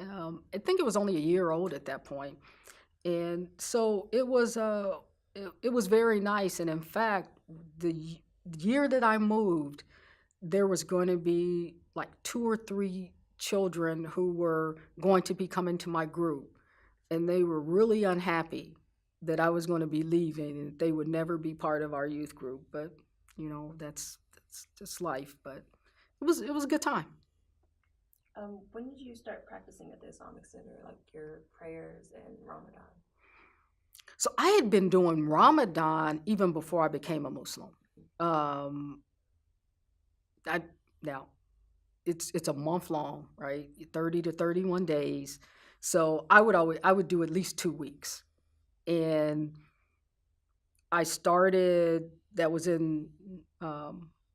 I think it was only a year old at that point. And so it was very nice. And in fact, the year that I moved, there was going to be like 2 or 3 children who were going to be coming to my group, and they were really unhappy that I was going to be leaving and they would never be part of our youth group. But that's just life. But it was a good time. When did you start practicing at the Islamic Center, like your prayers and Ramadan? So I had been doing Ramadan even before I became a Muslim. Now it's a month long, right? 30 to 31 days. So I would do at least 2 weeks. And I started, that was in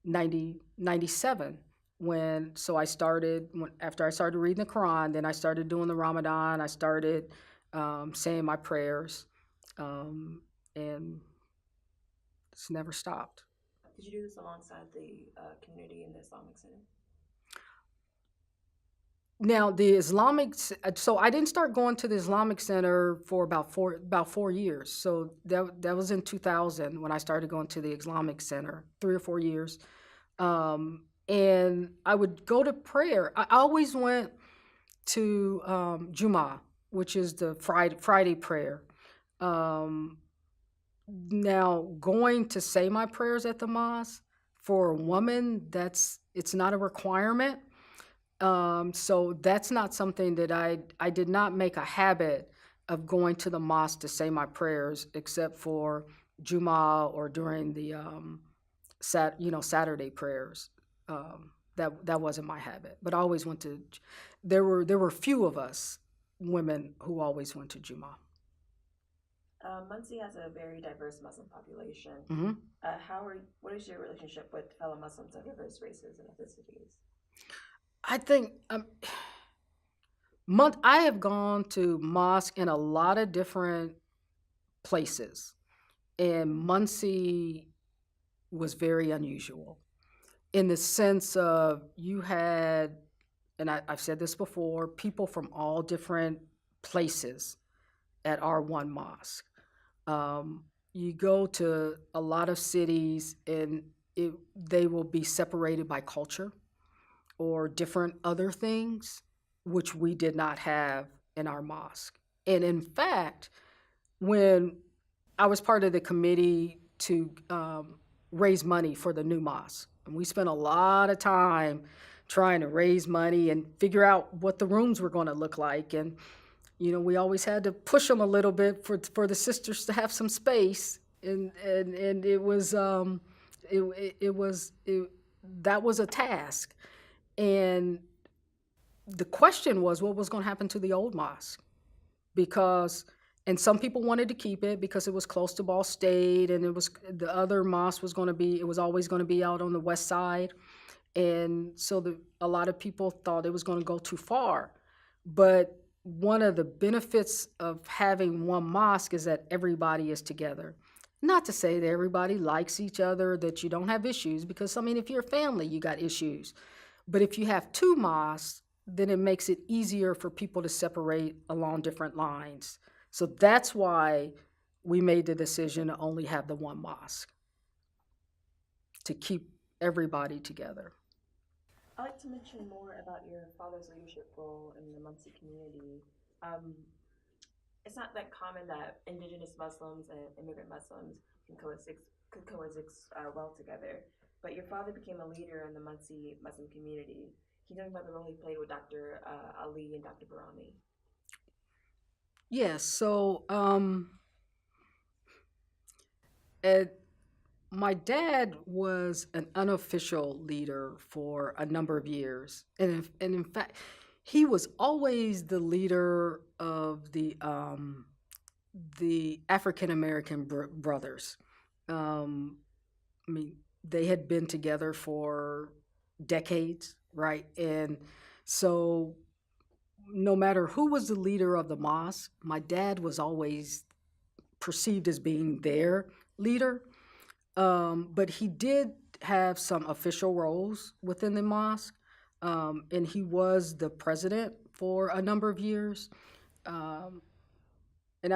97 after I started reading the Qur'an, then I started doing the Ramadan. I started saying my prayers, and it's never stopped. Did you do this alongside the community in the Islamic Center? Now so I didn't start going to the Islamic Center for about 4 years. So that was in 2000 when I started going to the Islamic Center, 3 or 4 years. And I would go to prayer. I always went to Jummah, which is the Friday prayer. Now, going to say my prayers at the mosque for a woman, it's not a requirement. So that's not something that I did not make a habit of going to the mosque to say my prayers, except for Jummah or during the Saturday prayers. That wasn't my habit. But I always went to. There were few of us women who always went to Jummah. Muncie has a very diverse Muslim population. Mm-hmm. What is your relationship with fellow Muslims of diverse races and ethnicities? I think I have gone to mosque in a lot of different places, and Muncie was very unusual in the sense of you had, and I've said this before, people from all different places at our one mosque. You go to a lot of cities and they will be separated by culture or different other things, which we did not have in our mosque. And in fact, when I was part of the committee to raise money for the new mosque, and we spent a lot of time trying to raise money and figure out what the rooms were going to look like. And we always had to push them a little bit for the sisters to have some space, and it was that was a task. And the question was, what was going to happen to the old mosque? And some people wanted to keep it because it was close to Ball State, and the other mosque was always going to be out on the west side, and so a lot of people thought it was going to go too far. But one of the benefits of having one mosque is that everybody is together. Not to say that everybody likes each other, that you don't have issues, because if you're a family, you got issues. But if you have 2 mosques, then it makes it easier for people to separate along different lines. So that's why we made the decision to only have the one mosque, to keep everybody together. I'd like to mention more about your father's leadership role in the Muncie community. It's not that common that indigenous Muslims and immigrant Muslims can coexist well together. But your father became a leader in the Muncie Muslim community. Can you tell me about the role he played with Dr. Ali and Dr. Barami? Yes. So my dad was an unofficial leader for a number of years. And in fact, he was always the leader of the African-American brothers. They had been together for decades, right? And so no matter who was the leader of the mosque, my dad was always perceived as being their leader. But he did have some official roles within the mosque, and he was the president for a number of years. Um, and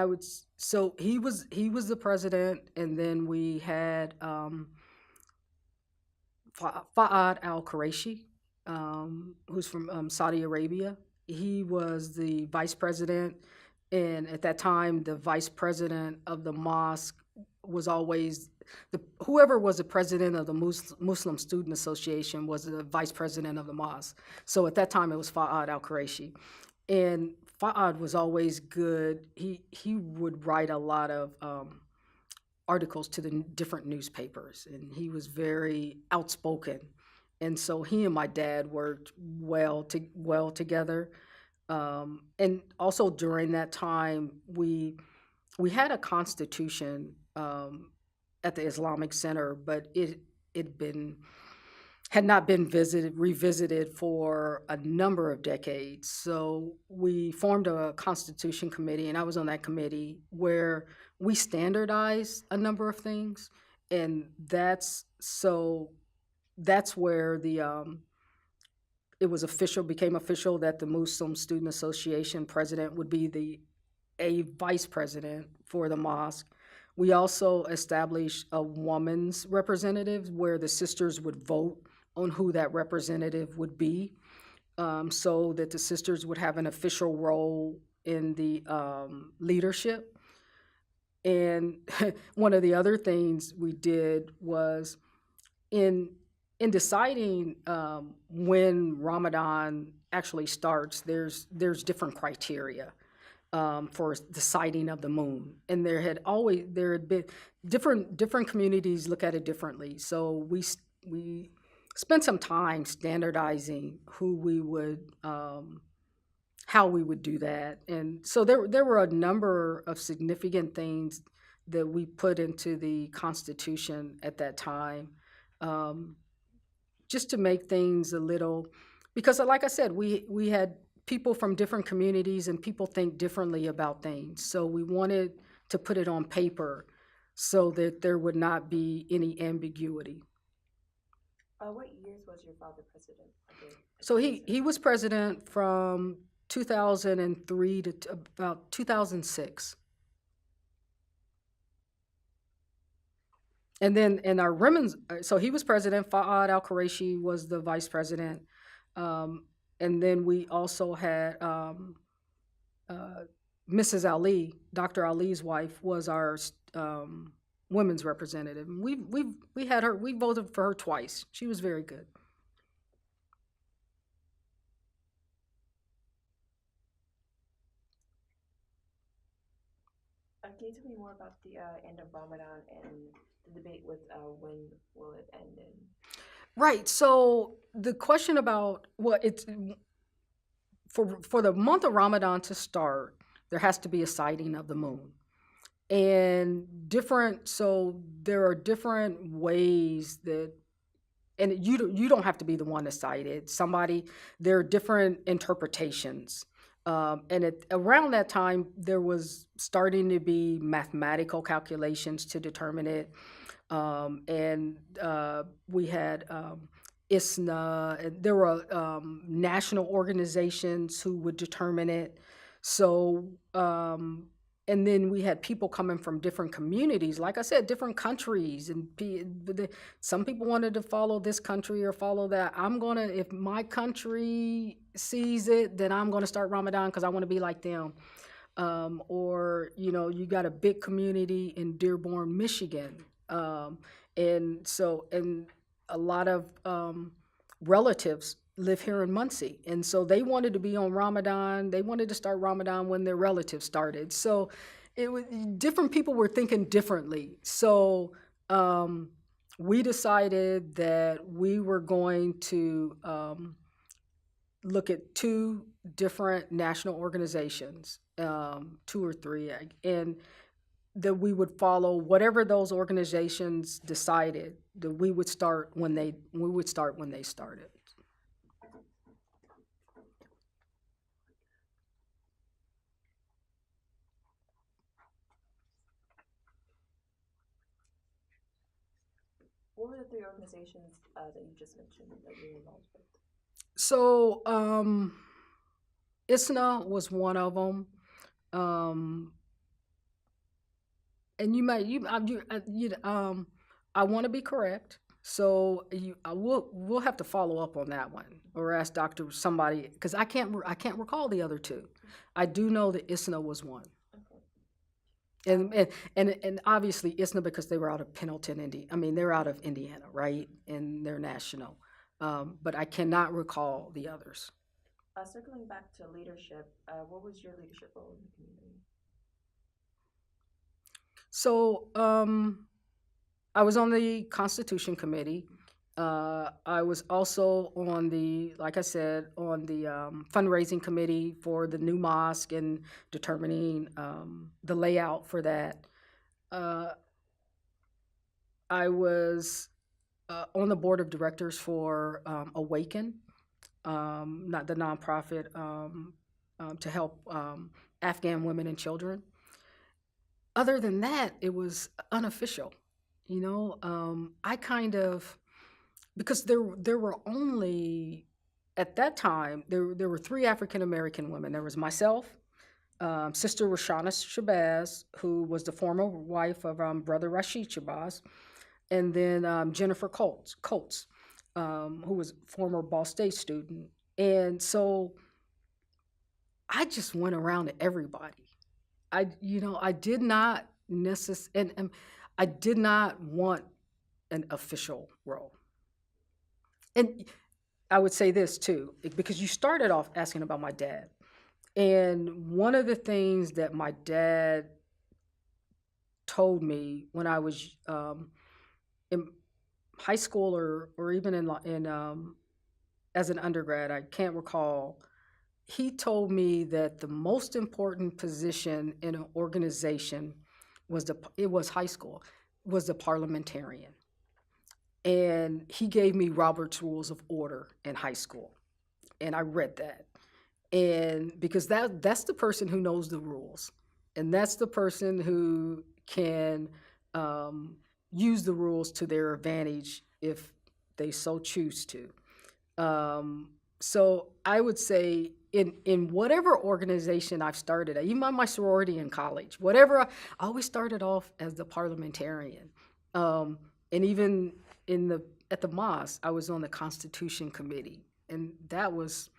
so he was the president, and then we had Fa'ad al-Quraishi, who's from Saudi Arabia. He was the vice president, and at that time, the vice president of the mosque was always whoever was the president of the Muslim Student Association was the vice president of the mosque. So at that time, it was Fa'ad al-Quraishi, and Fa'ad was always good. He would write a lot of articles to the different newspapers, and he was very outspoken. And so he and my dad worked well together. And also during that time, we had a constitution at the Islamic Center, but had not been revisited for a number of decades. So we formed a constitution committee, and I was on that committee where we standardized a number of things, and that's where it became official that the Muslim Student Association president would be a vice president for the mosque. We also established a woman's representative where the sisters would vote on who that representative would be, so that the sisters would have an official role in the leadership. And one of the other things we did was in deciding when Ramadan actually starts, there's different criteria for the sighting of the moon, and there had been different communities look at it differently. So we spent some time standardizing how we would do that, and so there were a number of significant things that we put into the Constitution at that time, just to make things a little, because like I said, we had people from different communities and people think differently about things. So we wanted to put it on paper so that there would not be any ambiguity. What years was your father president? So he was president from 2003 to about 2006. And then in our women's, so he was president, Fa'ad al-Quraishi was the vice president. And then we also had Mrs. Ali, Dr. Ali's wife, was our women's representative. We had her. We voted for her twice. She was very good. Can you tell me more about the end of Ramadan and the debate with when will it end? Right. So the question about it's for the month of Ramadan to start, there has to be a sighting of the moon, and so there are different ways that, and you don't have to be the one to sight it. There are different interpretations. And around that time, there was starting to be mathematical calculations to determine it. And we had ISNA, and there were national organizations who would determine it. So, and then we had people coming from different communities, like I said, different countries, and some people wanted to follow this country or follow that. If my country sees it, then I'm gonna start Ramadan because I want to be like them. Or you got a big community in Dearborn, Michigan, and a lot of relatives live here in Muncie, and so they wanted to be on Ramadan. They wanted to start Ramadan when their relatives started. So different people were thinking differently. So we decided that we were going to look at two different national organizations, 2 or 3, and that we would follow whatever those organizations decided. That we would start when they started. What were the three organizations that you just mentioned that you were involved with? So ISNA was one of them. And I want to be correct. So we'll have to follow up on that one or ask Doctor somebody because I can't recall the other two. I do know that ISNA was one. Okay. And obviously ISNA because they were out of Pendleton, they're out of Indiana, right? And they're national. But I cannot recall the others. Circling back to leadership, what was your leadership role in the community? So I was on the Constitution Committee. I was also on like I said, on the fundraising committee for the new mosque and determining the layout for that. I was on the board of directors for Awaken, not the nonprofit to help Afghan women and children. Other than that, it was unofficial. I kind of, because there were only, at that time, there were three African American women. There was myself, Sister Renee Shabazz, who was the former wife of Brother Rashid Shabazz, and then Jennifer Coates, who was former Ball State student. And so I just went around to everybody. I did not and I did not want an official role. And I would say this too, because you started off asking about my dad. And one of the things that my dad told me when I was in high school or even in as an undergrad, I can't recall. He told me that the most important position in an organization was high school, was the parliamentarian. And he gave me Robert's Rules of Order in high school. And I read that. And because that's the person who knows the rules. And that's the person who can use the rules to their advantage if they so choose to. So I would say in whatever organization I've started, even my sorority in college, whatever, I always started off as the parliamentarian. And even at the mosque, I was on the Constitution Committee, and that was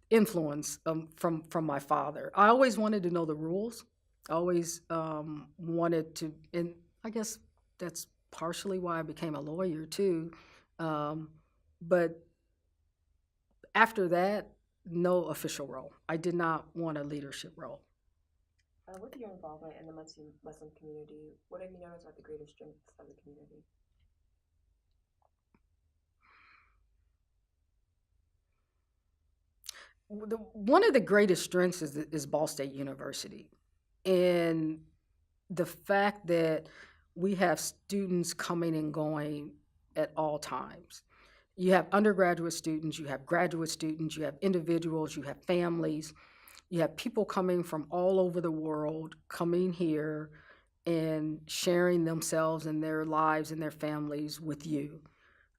influence from my father. I always wanted to know the rules. I always wanted to, and I guess that's partially why I became a lawyer too. But after that, no official role. I did not want a leadership role. With your involvement in the Muslim community, what have you noticed are the greatest strengths of the community? One of the greatest strengths is Ball State University. And the fact that we have students coming and going at all times. You have undergraduate students, you have graduate students, you have individuals, you have families, you have people coming from all over the world coming here and sharing themselves and their lives and their families with you.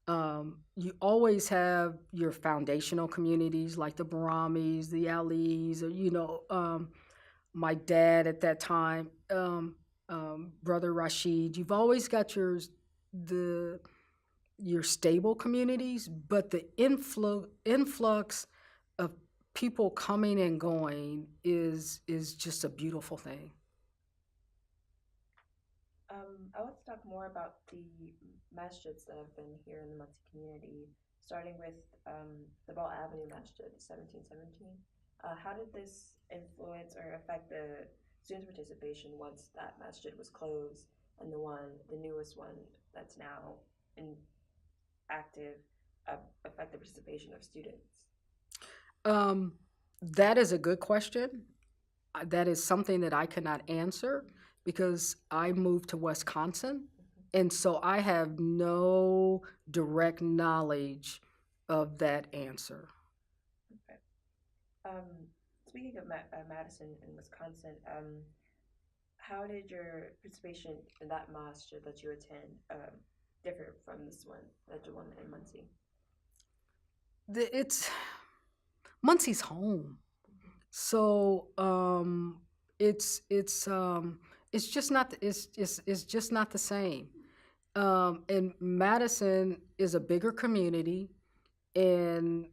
You always have your foundational communities like the Baramis, the Alis, or my dad at that time, Brother Rashid. You've always got your stable communities, but the influx of people coming and going is just a beautiful thing. I want to talk more about the masjids that have been here in the Muncie community, starting with the Ball Avenue Masjid, 1717. How did this influence or affect the students' participation once that masjid was closed and the newest one that's now active, affect the participation of students? That is a good question. That is something that I cannot answer because I moved to Wisconsin, and so I have no direct knowledge of that answer. Okay. Speaking of Madison and Wisconsin, How did your participation in that masjid that you attend differ from this one, the one in Muncie? It's Muncie's home. So it's just not it's just not the same. And Madison is a bigger community, and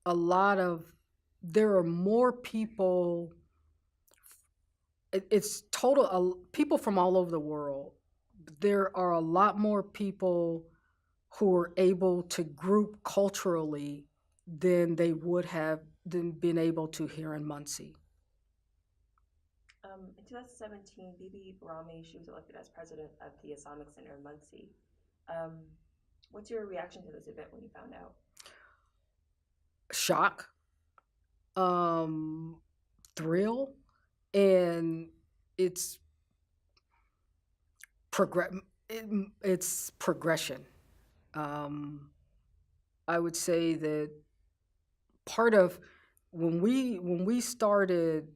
a lot of there are more people. It's total people from all over the world. There are a lot more people who are able to group culturally than they would have been able to here in Muncie. In 2017, Bibi Rami, she was elected as president of the Islamic Center in Muncie. What's your reaction to this event when you found out? Shock, thrill, and it's it's progression. I would say that part of when we started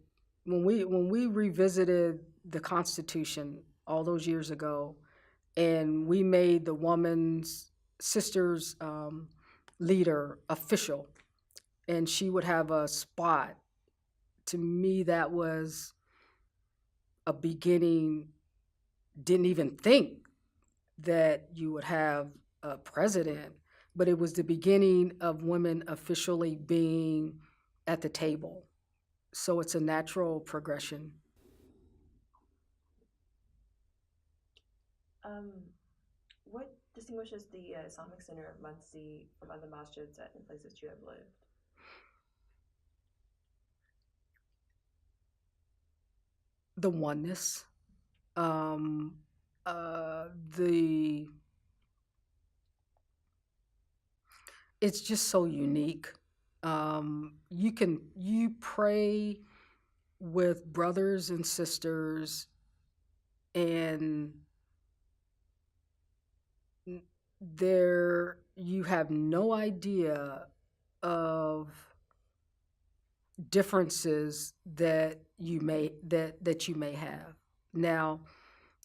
when we revisited the Constitution all those years ago, and we made the woman's sister's leader official, and she would have a spot. To me, that was a beginning. Didn't even think that you would have a president, but it was the beginning of women officially being at the table. So it's a natural progression. What distinguishes the Islamic Center of Muncie from other masjids in places you have lived? The oneness, the it's just so unique. You pray with brothers and sisters, and there you have no idea of differences that you may have. Now,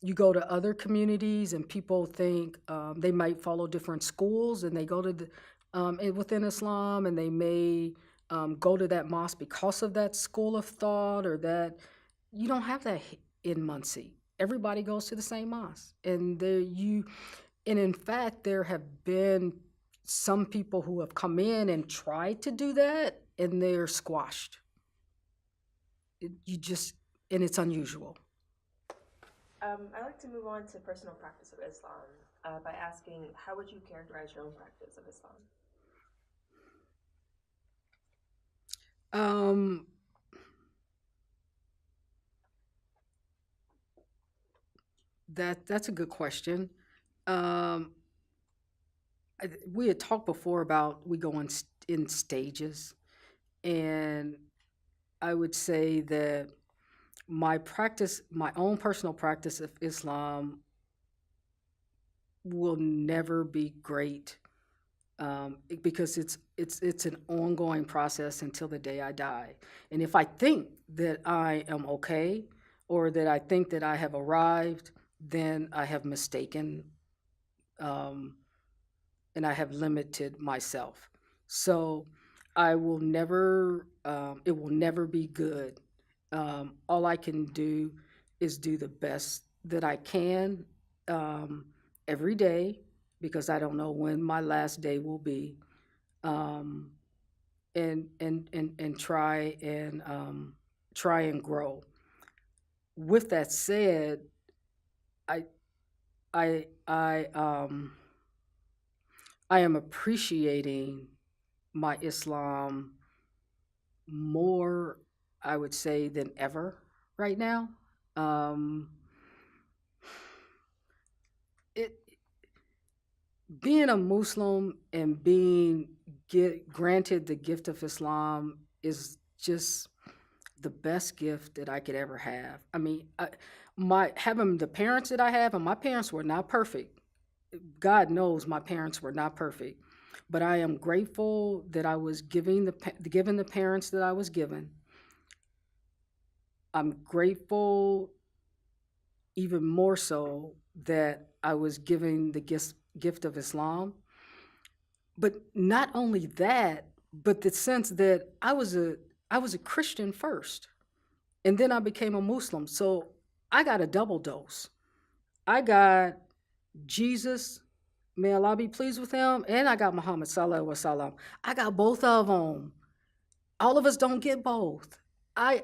you go to other communities and people think they might follow different schools, and they go to within Islam, and they may go to that mosque because of that school of thought, or that you don't have that in Muncie. Everybody goes to the same mosque, and in fact, there have been some people who have come in and tried to do that, and they're squashed. And it's unusual. I'd like to move on to personal practice of Islam by asking, how would you characterize your own practice of Islam? That's a good question. We had talked before about we go in stages, and I would say that my own personal practice of Islam, will never be great, because it's an ongoing process until the day I die. And if I think that I am okay, or that I think that I have arrived, then I have mistaken, and I have limited myself. So it will never be good. All I can do is do the best that I can every day, because I don't know when my last day will be, and try and grow. With that said, I am appreciating my Islam more, I would say, than ever right now. Being a Muslim and granted the gift of Islam is just the best gift that I could ever have. I mean, having the parents that I have, and my parents were not perfect. God knows my parents were not perfect, but I am grateful that I was given the parents that I was given. I'm grateful even more so that I was given the gift of Islam. But not only that, but the sense that I was a Christian first, and then I became a Muslim. So I got a double dose. I got Jesus, may Allah be pleased with him, and I got Muhammad sallallahu alaihi wasallam. I got both of them. All of us don't get both. I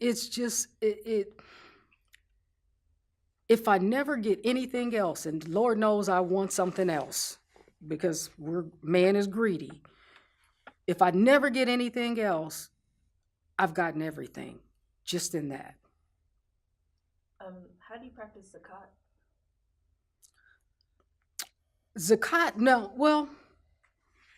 it's just it. If I never get anything else, and Lord knows I want something else, because man is greedy. If I never get anything else, I've gotten everything, just in that. How do you practice zakat? Zakat, no, well,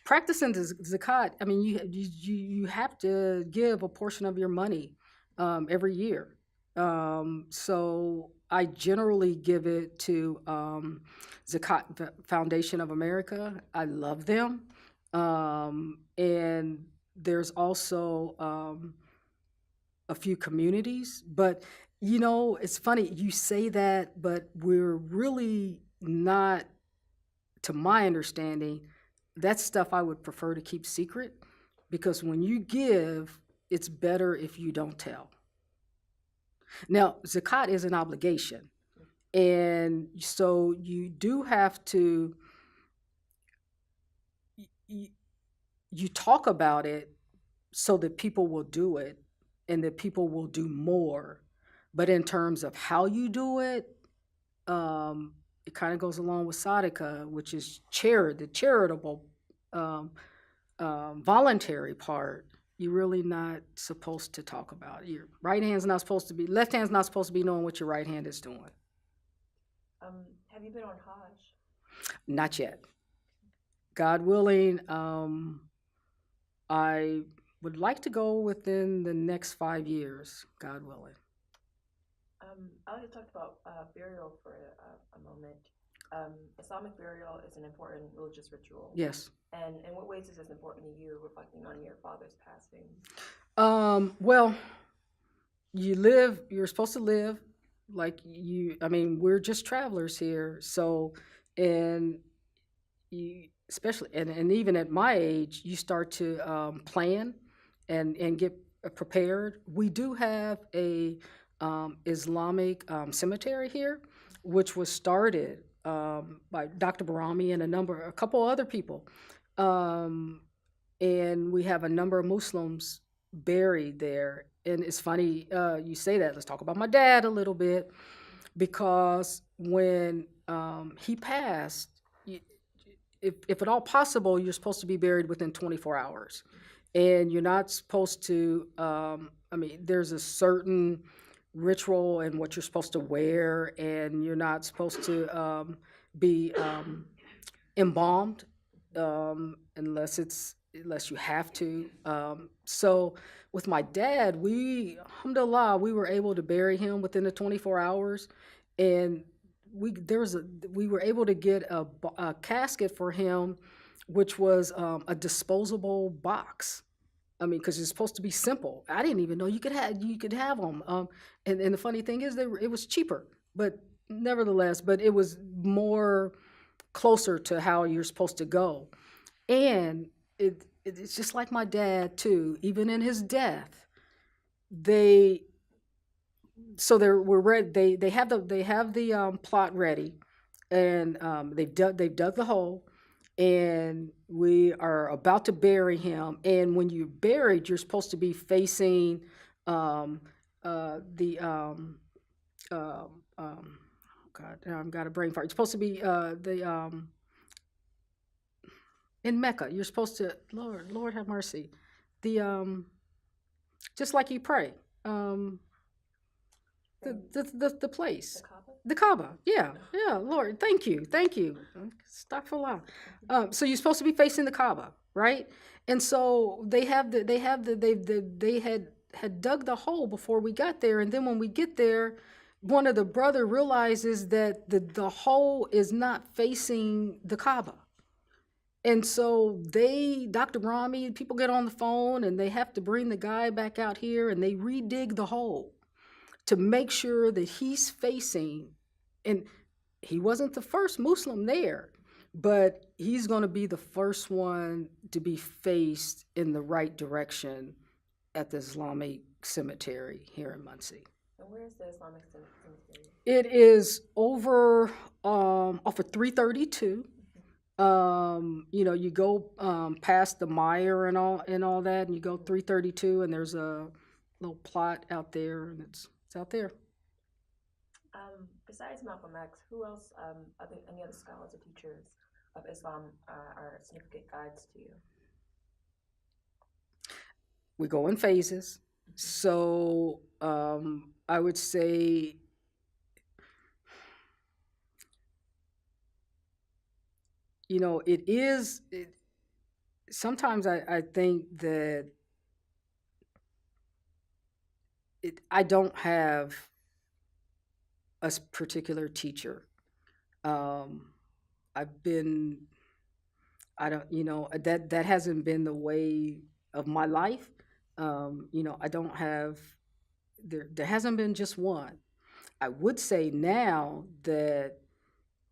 practicing the zakat, I mean, you have to give a portion of your money every year. So I generally give it to Zakat Foundation of America. I love them. And there's also a few communities. But, you know, it's funny, you say that, but we're really not, to my understanding, that's stuff I would prefer to keep secret, because when you give, it's better if you don't tell. Now, zakat is an obligation, and so you do have to, you talk about it so that people will do it and that people will do more. But in terms of how you do it, it kind of goes along with sadaqah, which is the charitable, voluntary part. You're really not supposed to talk about it. Your right hand's not supposed to be, left hand's not supposed to be knowing what your right hand is doing. Have you been on Hajj? Not yet. God willing, I would like to go within the next 5 years, God willing. I like to talk about burial for a moment. Islamic burial is an important religious ritual. Yes. And in what ways is this important to you, reflecting on your father's passing? Well, you're supposed to live like I mean, we're just travelers here. So, and you, especially, and even at my age, you start to plan and get prepared. We do have a Islamic cemetery here, which was started by Dr. Barami and a couple other people. And we have a number of Muslims buried there. And it's funny you say that. Let's talk about my dad a little bit, because when he passed, if at all possible, you're supposed to be buried within 24 hours. And you're not supposed to, I mean, there's a certain ritual and what you're supposed to wear, and you're not supposed to be embalmed unless you have to. So with my dad, alhamdulillah, we were able to bury him within the 24 hours, and we were able to get a casket for him, which was a disposable box. I mean, because it's supposed to be simple. I didn't even know you could have them. And the funny thing is, it was cheaper, but nevertheless, but it was more closer to how you're supposed to go. And it's just like my dad too. Even in his death, they have the plot ready, and they've dug the hole, and we are about to bury him. And when you're buried, you're supposed to be facing God, now I've got a brain fart. It's supposed to be in Mecca. You're supposed to, Lord have mercy, just like you pray, the place. The Kaaba, yeah, Lord, thank you. Astaghfirullah. So you're supposed to be facing the Kaaba, right? And so they had dug the hole before we got there, and then when we get there, one of the brother realizes that the hole is not facing the Kaaba, And so Dr. Rami, people get on the phone and they have to bring the guy back out here and they redig the hole to make sure that he's facing, and he wasn't the first Muslim there, but he's going to be the first one to be faced in the right direction at the Islamic cemetery here in Muncie. And where is the Islamic cemetery? It is over off of 332. You go past the Meyer and all that, and you go 332, and there's a little plot out there, and it's out there. Besides Malcolm X, who else, any other scholars or teachers of Islam are significant guides to you? We go in phases. So I would say sometimes I think that I don't have a particular teacher. That hasn't been the way of my life. I don't have, there hasn't been just one. I would say now that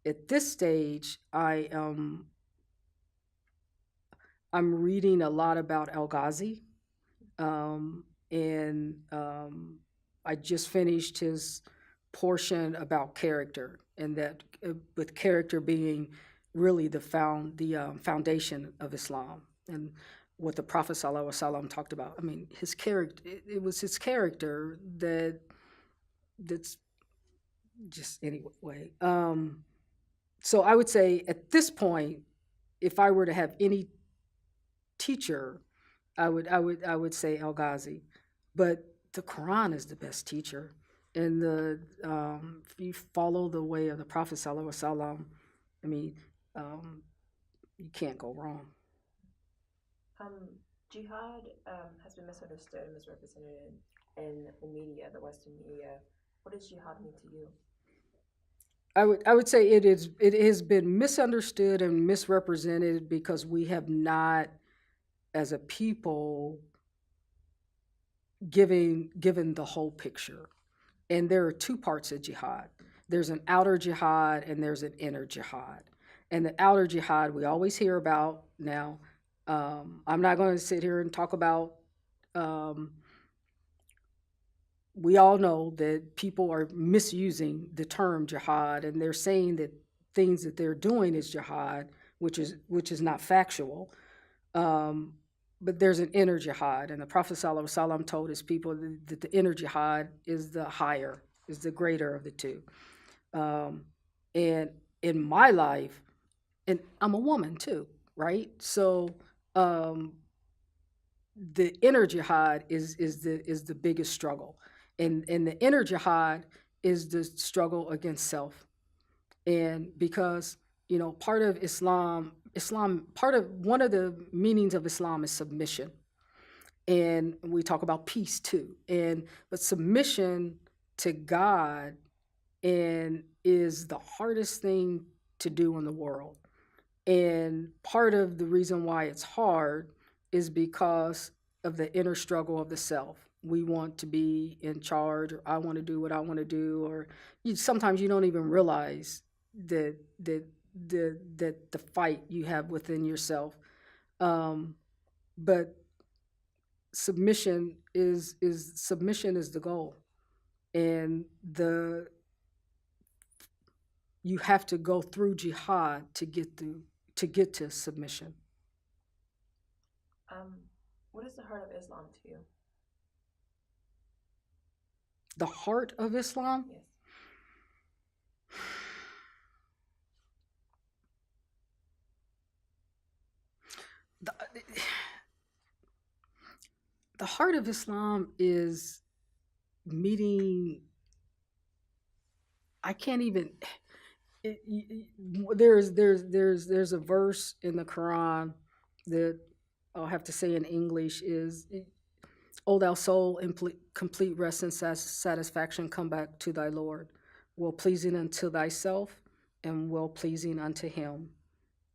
at this stage, I'm reading a lot about Al-Ghazi, and I just finished his portion about character, and that with character being really the foundation of Islam, and what the Prophet ﷺ talked about. I mean, his character. It was his character that's just anyway. So I would say at this point, if I were to have any teacher, I would say Al-Ghazi, but the Qur'an is the best teacher, and if you follow the way of the Prophet ﷺ, I mean, you can't go wrong. Jihad has been misunderstood and misrepresented in the media, the Western media. What does jihad mean to you? I would say it has been misunderstood and misrepresented because we have not, as a people, given the whole picture. And there are two parts of jihad. There's an outer jihad and there's an inner jihad. And the outer jihad we always hear about now. I'm not going to sit here and talk about, we all know that people are misusing the term jihad, and they're saying that things that they're doing is jihad, which is not factual. But there's an inner jihad, and the Prophet ﷺ told his people that the inner jihad is the higher, is the greater of the two. And in my life, and I'm a woman too, right? So the inner jihad is the biggest struggle, and the inner jihad is the struggle against self, and because part of Islam, one of the meanings of Islam is submission, and we talk about peace too, but submission to God is the hardest thing to do in the world. And part of the reason why it's hard is because of the inner struggle of the self. We want to be in charge, or I want to do what I want to do, or sometimes you don't even realize that the fight you have within yourself. But submission is the goal, and you have to go through jihad to get to submission. What is the heart of Islam to you? The heart of Islam? Yes. The heart of Islam is meeting. I can't even. There's a verse in the Qur'an that I'll have to say in English is, "O thou soul, in complete rest and satisfaction, come back to thy Lord, well pleasing unto thyself and well pleasing unto him."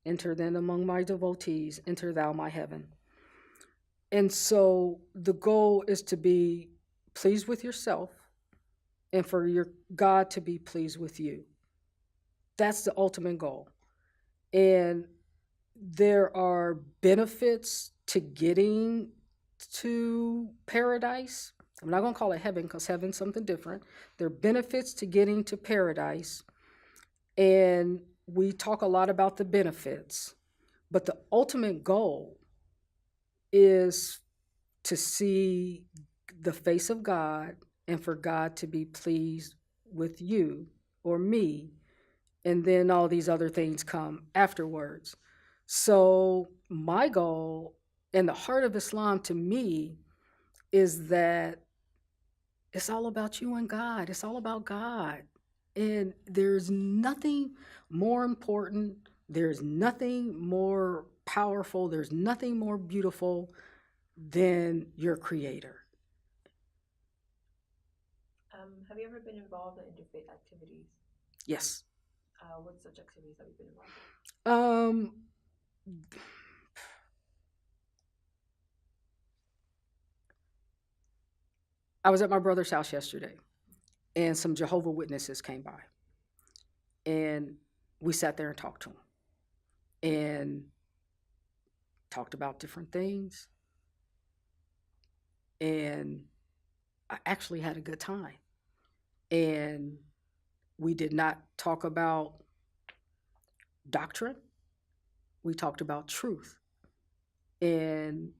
enter then among my devotees, enter thou my heaven. And so the goal is to be pleased with yourself and for your God to be pleased with you. That's the ultimate goal. And there are benefits to getting to paradise. I'm not going to call it heaven because heaven's something different. There are benefits to getting to paradise. And we talk a lot about the benefits. But the ultimate goal is to see the face of God and for God to be pleased with you or me. And then all these other things come afterwards. So my goal and the heart of Islam to me is that it's all about you and God. It's all about God. And there's nothing more important. There's nothing more powerful. There's nothing more beautiful than your Creator. Have you ever been involved in interfaith activities? Yes. What such activities have you been involved in? I was at my brother's house yesterday, and some Jehovah's Witnesses came by. And we sat there and talked to them. And talked about different things. And I actually had a good time. And we did not talk about doctrine. We talked about truth. And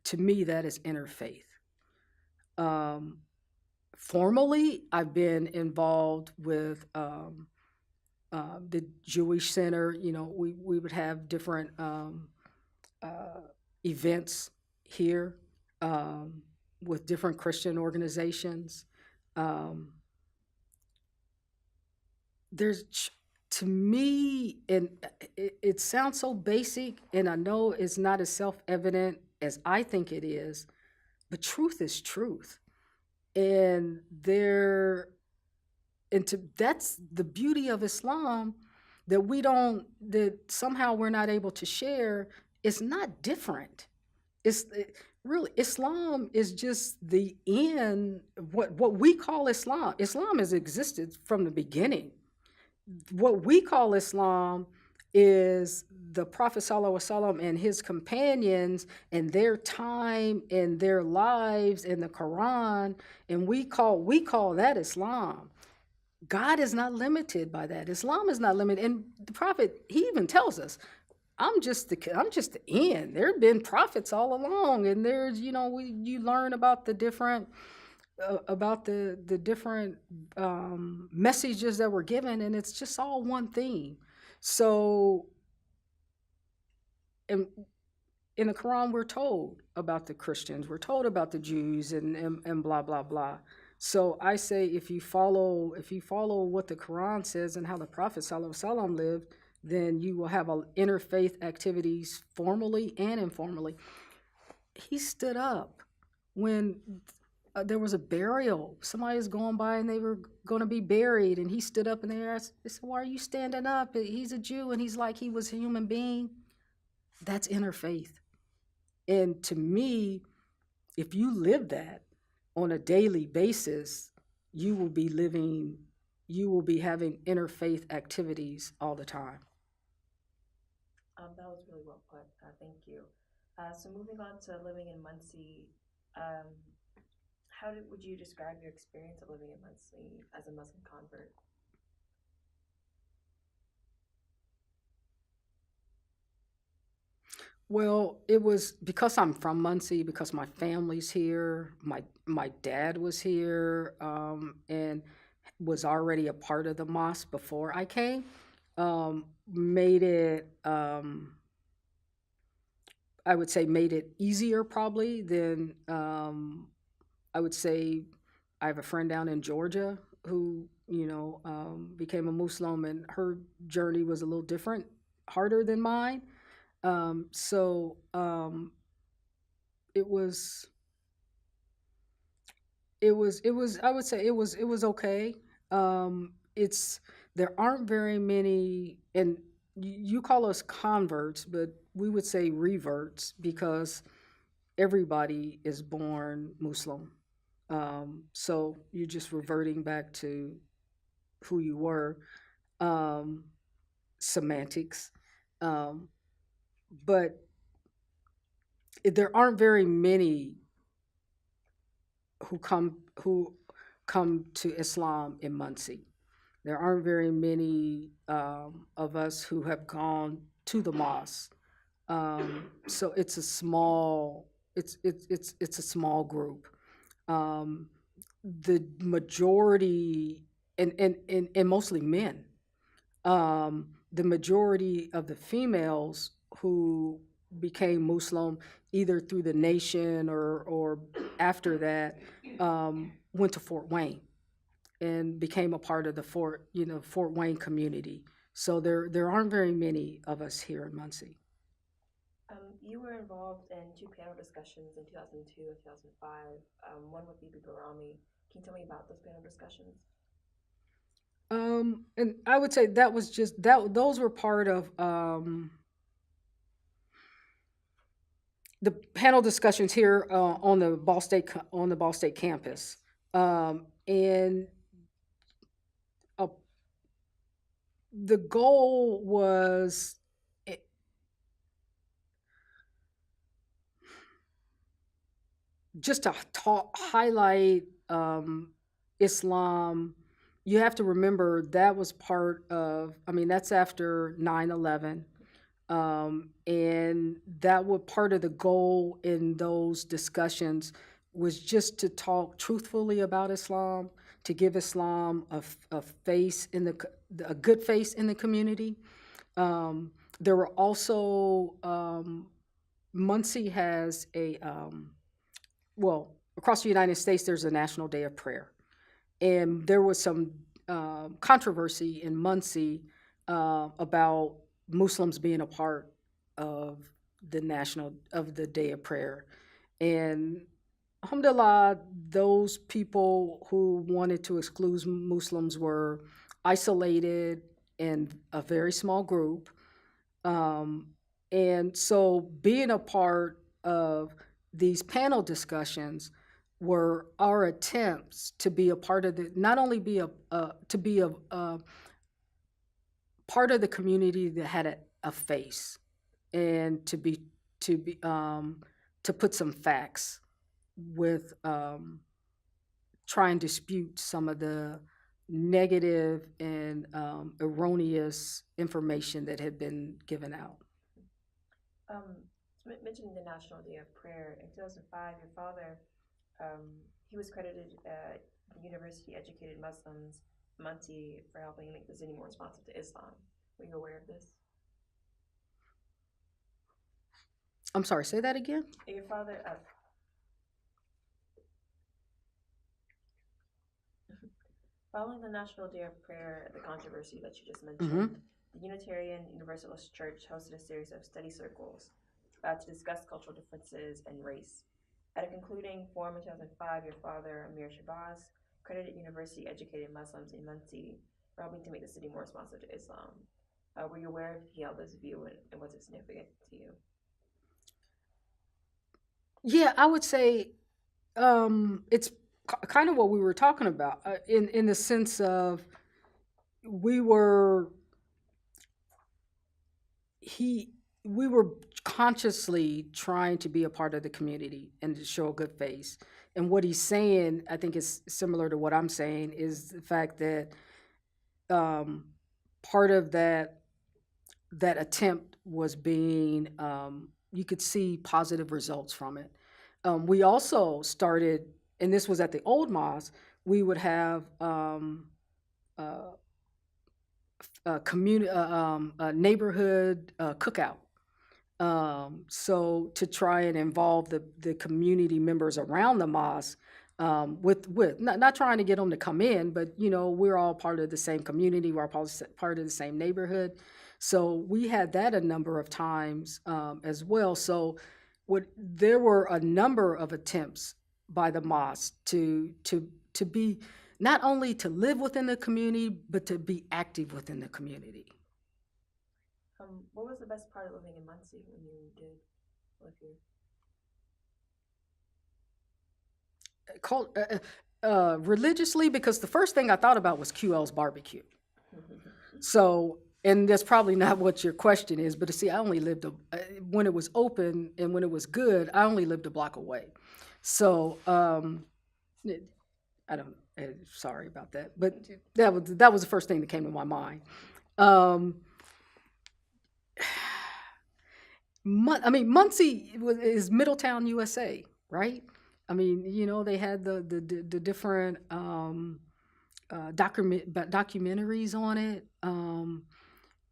to me, that is interfaith. Formally, I've been involved with the Jewish Center. You know, we would have different events here with different Christian organizations. There's, to me, and it sounds so basic, and I know it's not as self-evident as I think it is, but truth is truth. And that's the beauty of Islam, that somehow we're not able to share. It's not different. Really, Islam is just the end. What we call Islam has existed from the beginning. What we call Islam is the Prophet ﷺ and his companions and their time and their lives and the Qur'an, and we call that Islam. God is not limited by that. Islam is not limited. And the Prophet, he even tells us, I'm just the end. There have been prophets all along, and there's, you learn about the different messages that were given, and it's just all one thing. So, in the Quran, we're told about the Christians, we're told about the Jews, and blah blah blah. So I say, if you follow what the Quran says and how the Prophet ﷺ lived, then you will have interfaith activities formally and informally. He stood up when there was a burial. Somebody was going by and they were going to be buried, and he stood up and they asked, they said, "Why are you standing up?" He's a Jew, and he's like he was a human being. That's interfaith. And to me, if you live that on a daily basis, you will be having interfaith activities all the time. That was really well put. Thank you. So moving on to living in Muncie, would you describe your experience of living in Muncie as a Muslim convert? Well, it was because I'm from Muncie, because my family's here. My dad was here and was already a part of the mosque before I came. Made it, I would say, made it easier probably than, I would say, I have a friend down in Georgia who, became a Muslim, and her journey was a little different, harder than mine. So it was, I would say it was okay. There aren't very many, and you call us converts, but we would say reverts because everybody is born Muslim. So you're just reverting back to who you were. Um, Semantics. Um, but there aren't very many who come to Islam in Muncie. There aren't very many of us who have gone to the mosque. So it's a small it's a small group. Um, the majority and mostly men. The majority of the females who became Muslim either through the nation or after that went to Fort Wayne and became a part of the Fort Wayne community. So there aren't very many of us here in Muncie. You were involved in two panel discussions in 2002 and 2005, one with Bibi Barami. Can you tell me about those panel discussions? And I would say that was just that those were part of the panel discussions here on the Ball State campus. And uh, the goal was just to highlight Islam. You have to remember that was part of, I mean, that's after 9/11. And that was part of the goal in those discussions was just to talk truthfully about Islam, to give Islam a face in a good face in the community. There were also, Muncie has across the United States, there's a National Day of Prayer. And there was some controversy in Muncie about Muslims being a part of the Day of Prayer. And alhamdulillah, those people who wanted to exclude Muslims were isolated in a very small group. And so being a part of these panel discussions were our attempts to be a part of not only be to be a part of the community that had a face, and to put some facts with try and dispute some of the negative and erroneous information that had been given out. Mentioning the National Day of Prayer, in 2005, your father, he was credited the university educated Muslims, Muncie, for helping make the city more responsive to Islam. Were you aware of this? I'm sorry, say that again? Your father, following the National Day of Prayer, the controversy that you just mentioned, the Unitarian Universalist Church hosted a series of study circles to discuss cultural differences and race. At a concluding forum in 2005, your father, Aamir Shabazz, credited university educated Muslims in Muncie for helping to make the city more responsive to Islam. Were you aware if he held this view, and was it significant to you? Yeah, I would say it's kind of what we were talking about in the sense of we were consciously trying to be a part of the community and to show a good face. And what he's saying, I think, is similar to what I'm saying, is the fact that part of that attempt was being, you could see positive results from it. We also started, and this was at the old mosque, we would have a neighborhood cookout. So to try and involve the community members around the mosque, with not trying to get them to come in, but we're all part of the same community, we're all part of the same neighborhood. So we had that a number of times as well. So there were a number of attempts by the mosque to be not only to live within the community, but to be active within the community. What was the best part of living in Muncie when you did live here? Religiously, because the first thing I thought about was QL's barbecue. So, and that's probably not what your question is, but see, I only lived, when it was open and when it was good, I only lived a block away. So, I don't, sorry about that, but that was the first thing that came to my mind. Muncie is Middletown, USA, right? I mean, you know, they had the different documentaries on it,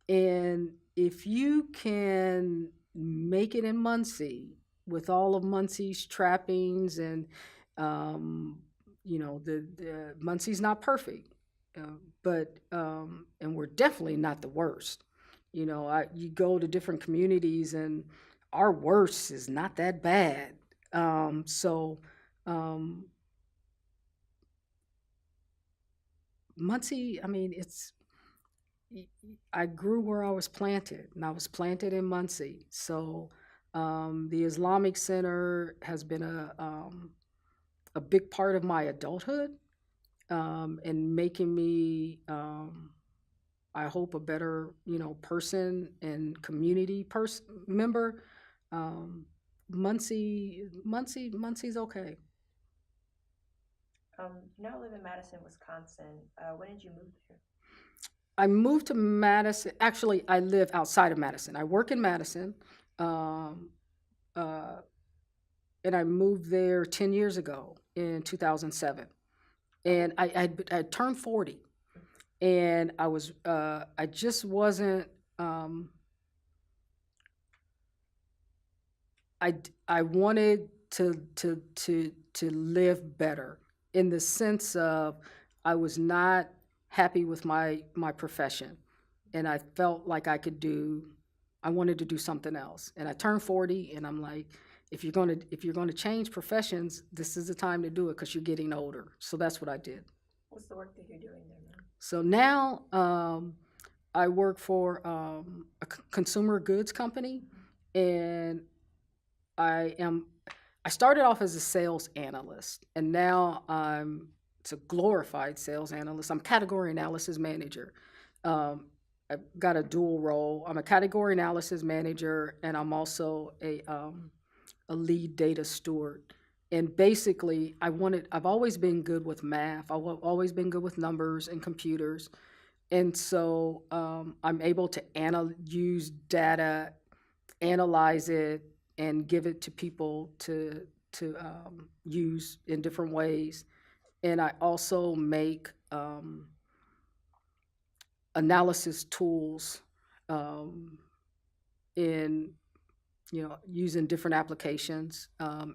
and if you can make it in Muncie with all of Muncie's trappings, and you know, the Muncie's not perfect, but and we're definitely not the worst. You know, you go to different communities, and our worst is not that bad. Muncie, I mean, I grew where I was planted, and I was planted in Muncie. So the Islamic Center has been a big part of my adulthood, and making me, I hope, a better, you know, person and community member. Muncie's okay. You now live in Madison, Wisconsin. When did you move there? I moved to Madison. Actually, I live outside of Madison. I work in Madison, and I moved there 10 years ago in 2007. And I turned 40, and I just wasn't. I wanted to live better, in the sense of I was not happy with my profession, and I felt like I wanted to do something else. And I turned 40, and I'm like, if you're going to change professions, this is the time to do it, because you're getting older. So that's what I did. What's the work that you're doing there now? So now I work for a consumer goods company, and I started off as a sales analyst, and now it's a glorified sales analyst. I'm category analysis manager. I've got a dual role. I'm a category analysis manager, and I'm also a lead data steward. And basically, I've always been good with math. I've always been good with numbers and computers. And so I'm able to use data, analyze it, and give it to people to use in different ways. And I also make analysis tools in, you know, using different applications,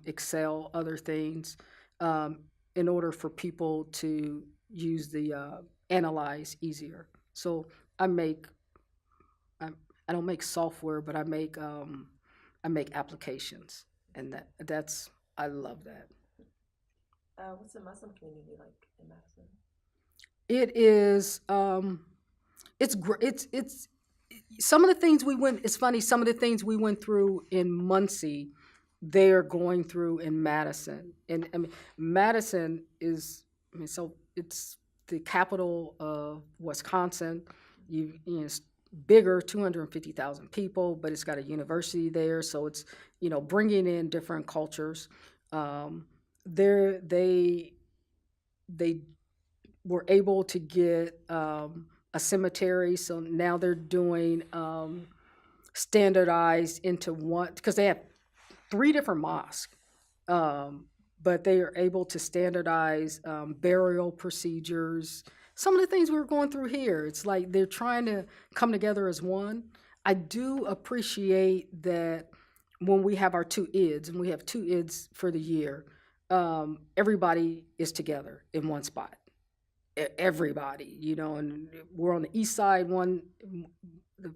Excel, other things, in order for people to use the analyze easier. So I don't make software, but I make applications, and that's I love that. What's the Muslim community like in Madison? It is it's some of the things we went. It's funny, some of the things we went through in Muncie, they are going through in Madison. And I mean, Madison is, so it's the capital of Wisconsin. You know, it's bigger, 250,000 people, but it's got a university there, so it's, you know, bringing in different cultures. They were able to get a cemetery, so now they're doing standardized into one, because they have 3 different mosques, but they are able to standardize burial procedures. Some of the things we were going through here, it's like they're trying to come together as one. I do appreciate that when we have our 2 Eids, and we have 2 Eids for the year, everybody is together in one spot. Everybody, you know, and we're on the east side the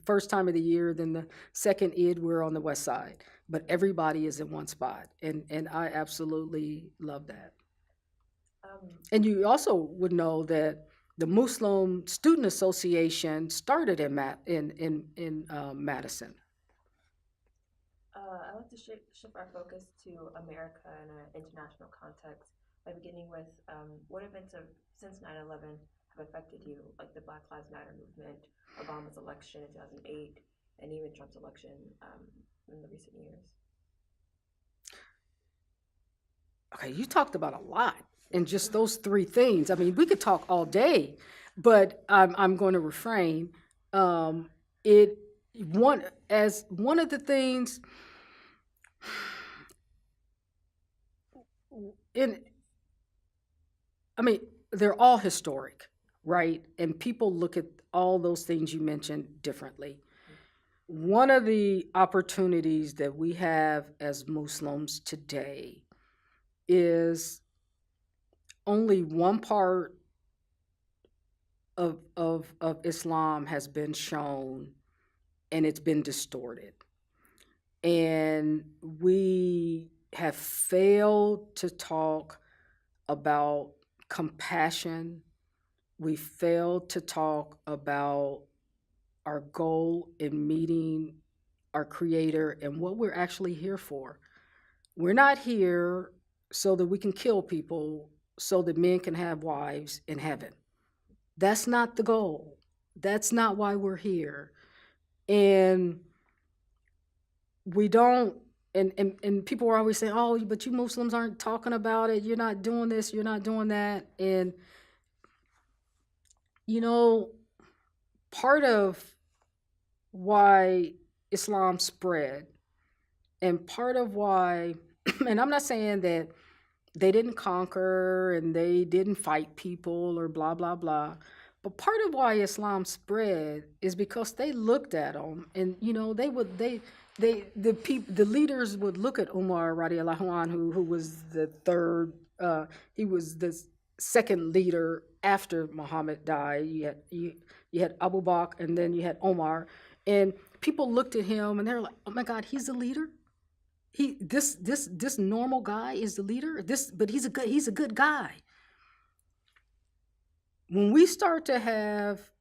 first time of the year, then the second Eid we're on the west side, but everybody is in one spot, and I absolutely love that. And you also would know that the Muslim Student Association started in Madison. I'd like to shift our focus to America in an international context by beginning with what events since 9/11 have affected you, like the Black Lives Matter movement, Obama's election in 2008, and even Trump's election in the recent years. Okay, you talked about a lot in just those three things. I mean, we could talk all day, but I'm going to refrain. One of the things they're all historic, right? And people look at all those things you mentioned differently. One of the opportunities that we have as Muslims today is only one part of Islam has been shown, and it's been distorted. And we have failed to talk about compassion. We failed to talk about our goal in meeting our Creator and what we're actually here for. We're not here so that we can kill people so that men can have wives in heaven. That's not the goal. That's not why we're here. And we don't, and people are always saying, oh, but you Muslims aren't talking about it. You're not doing this. You're not doing that. And, part of why Islam spread and part of why, and I'm not saying that they didn't conquer and they didn't fight people or blah, blah, blah. But part of why Islam spread is because they looked at them and, the leaders would look at Umar radiallahu anhu, who was the third, he was the second leader after Muhammad died. You had Abu Bakr and then you had Omar, and people looked at him and they're like, oh my God, he's a leader? This normal guy is the leader? But he's a good guy. When we start to have,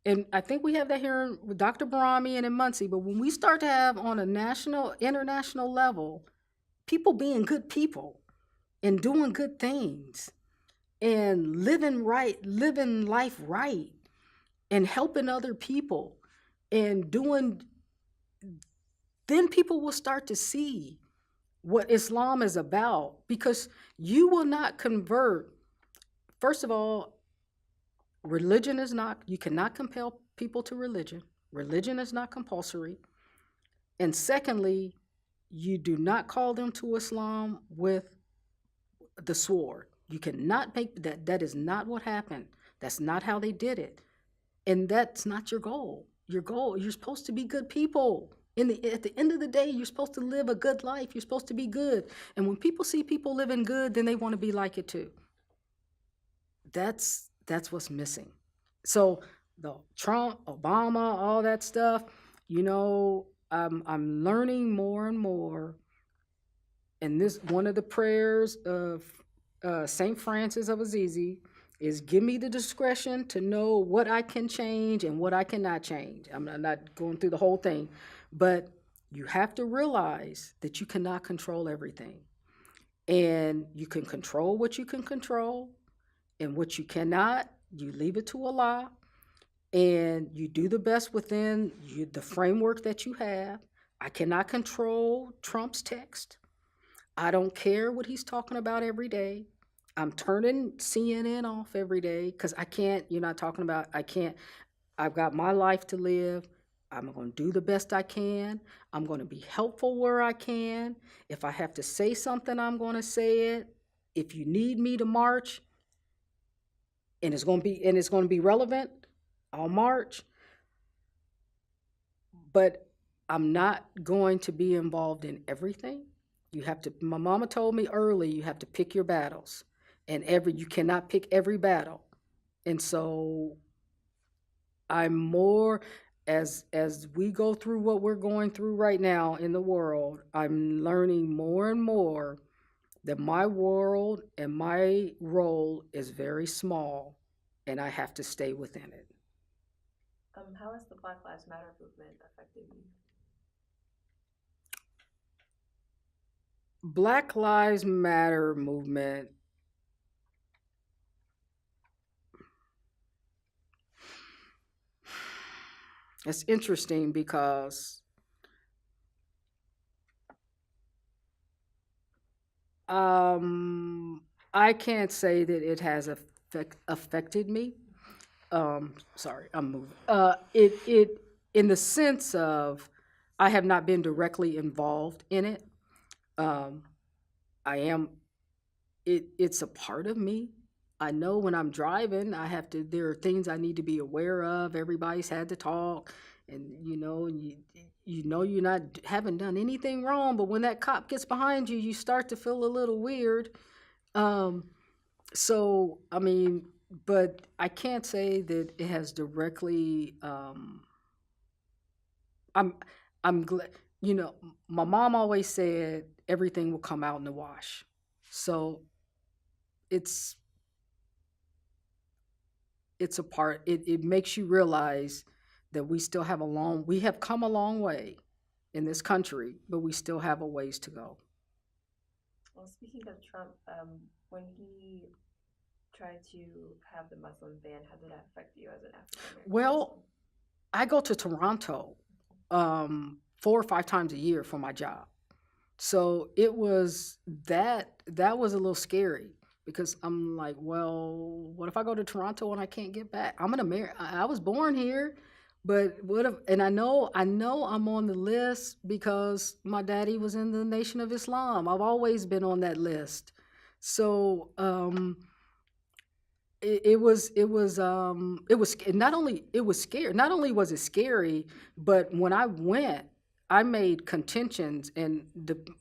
and I think we have that here with Dr. Barami and in Muncie, but when we start to have on a national, international level, people being good people and doing good things and living life right and helping other people and then people will start to see what Islam is about, because you will not convert. First of all, religion is not, you cannot compel people to religion. Religion is not compulsory. And secondly, you do not call them to Islam with the sword. You cannot make that. That is not what happened. That's not how they did it. And that's not your goal. Your goal, you're supposed to be good people. At the end of the day, you're supposed to live a good life. You're supposed to be good. And when people see people living good, then they want to be like it too. That's what's missing. So the Trump, Obama, all that stuff, I'm learning more and more. And this, one of the prayers of St. Francis of Assisi is, give me the discretion to know what I can change and what I cannot change. I'm not going through the whole thing, but you have to realize that you cannot control everything. And you can control what you can control, and what you cannot, you leave it to Allah, and you do the best within the framework that you have. I cannot control Trump's text. I don't care what he's talking about every day. I'm turning CNN off every day because I can't, I've got my life to live. I'm going to do the best I can. I'm going to be helpful where I can. If I have to say something, I'm going to say it. If you need me to march, and it's going to be relevant, I'll march. But I'm not going to be involved in everything. My mama told me early, you have to pick your battles. And you cannot pick every battle. And so I'm more, as we go through what we're going through right now in the world, I'm learning more and more that my world and my role is very small and I have to stay within it. How has the Black Lives Matter movement affected you? Black Lives Matter movement, it's interesting because I can't say that it has affected me. Sorry, I'm moving. It in the sense of I have not been directly involved in it. Um, I am. It's a part of me. I know when I'm driving, I have to. There are things I need to be aware of. Everybody's had to talk, and you know you're not haven't done anything wrong, but when that cop gets behind you, you start to feel a little weird. Um, so I mean, but I can't say that it has directly. I'm I'm glad. My mom always said everything will come out in the wash. So it's it's a part. It makes you realize that we have come a long way in this country, but we still have a ways to go. Well, speaking of Trump, when he tried to have the Muslim ban, how did that affect you as an African American? Well, I go to Toronto 4 or 5 times a year for my job. So it was that was a little scary because I'm like, well, what if I go to Toronto and I can't get back? I'm an American. I was born here, but what if? And I know I'm on the list because my daddy was in the Nation of Islam. I've always been on that list. So it was not only it was scary. Not only was it scary, but when I went, I made contentions, and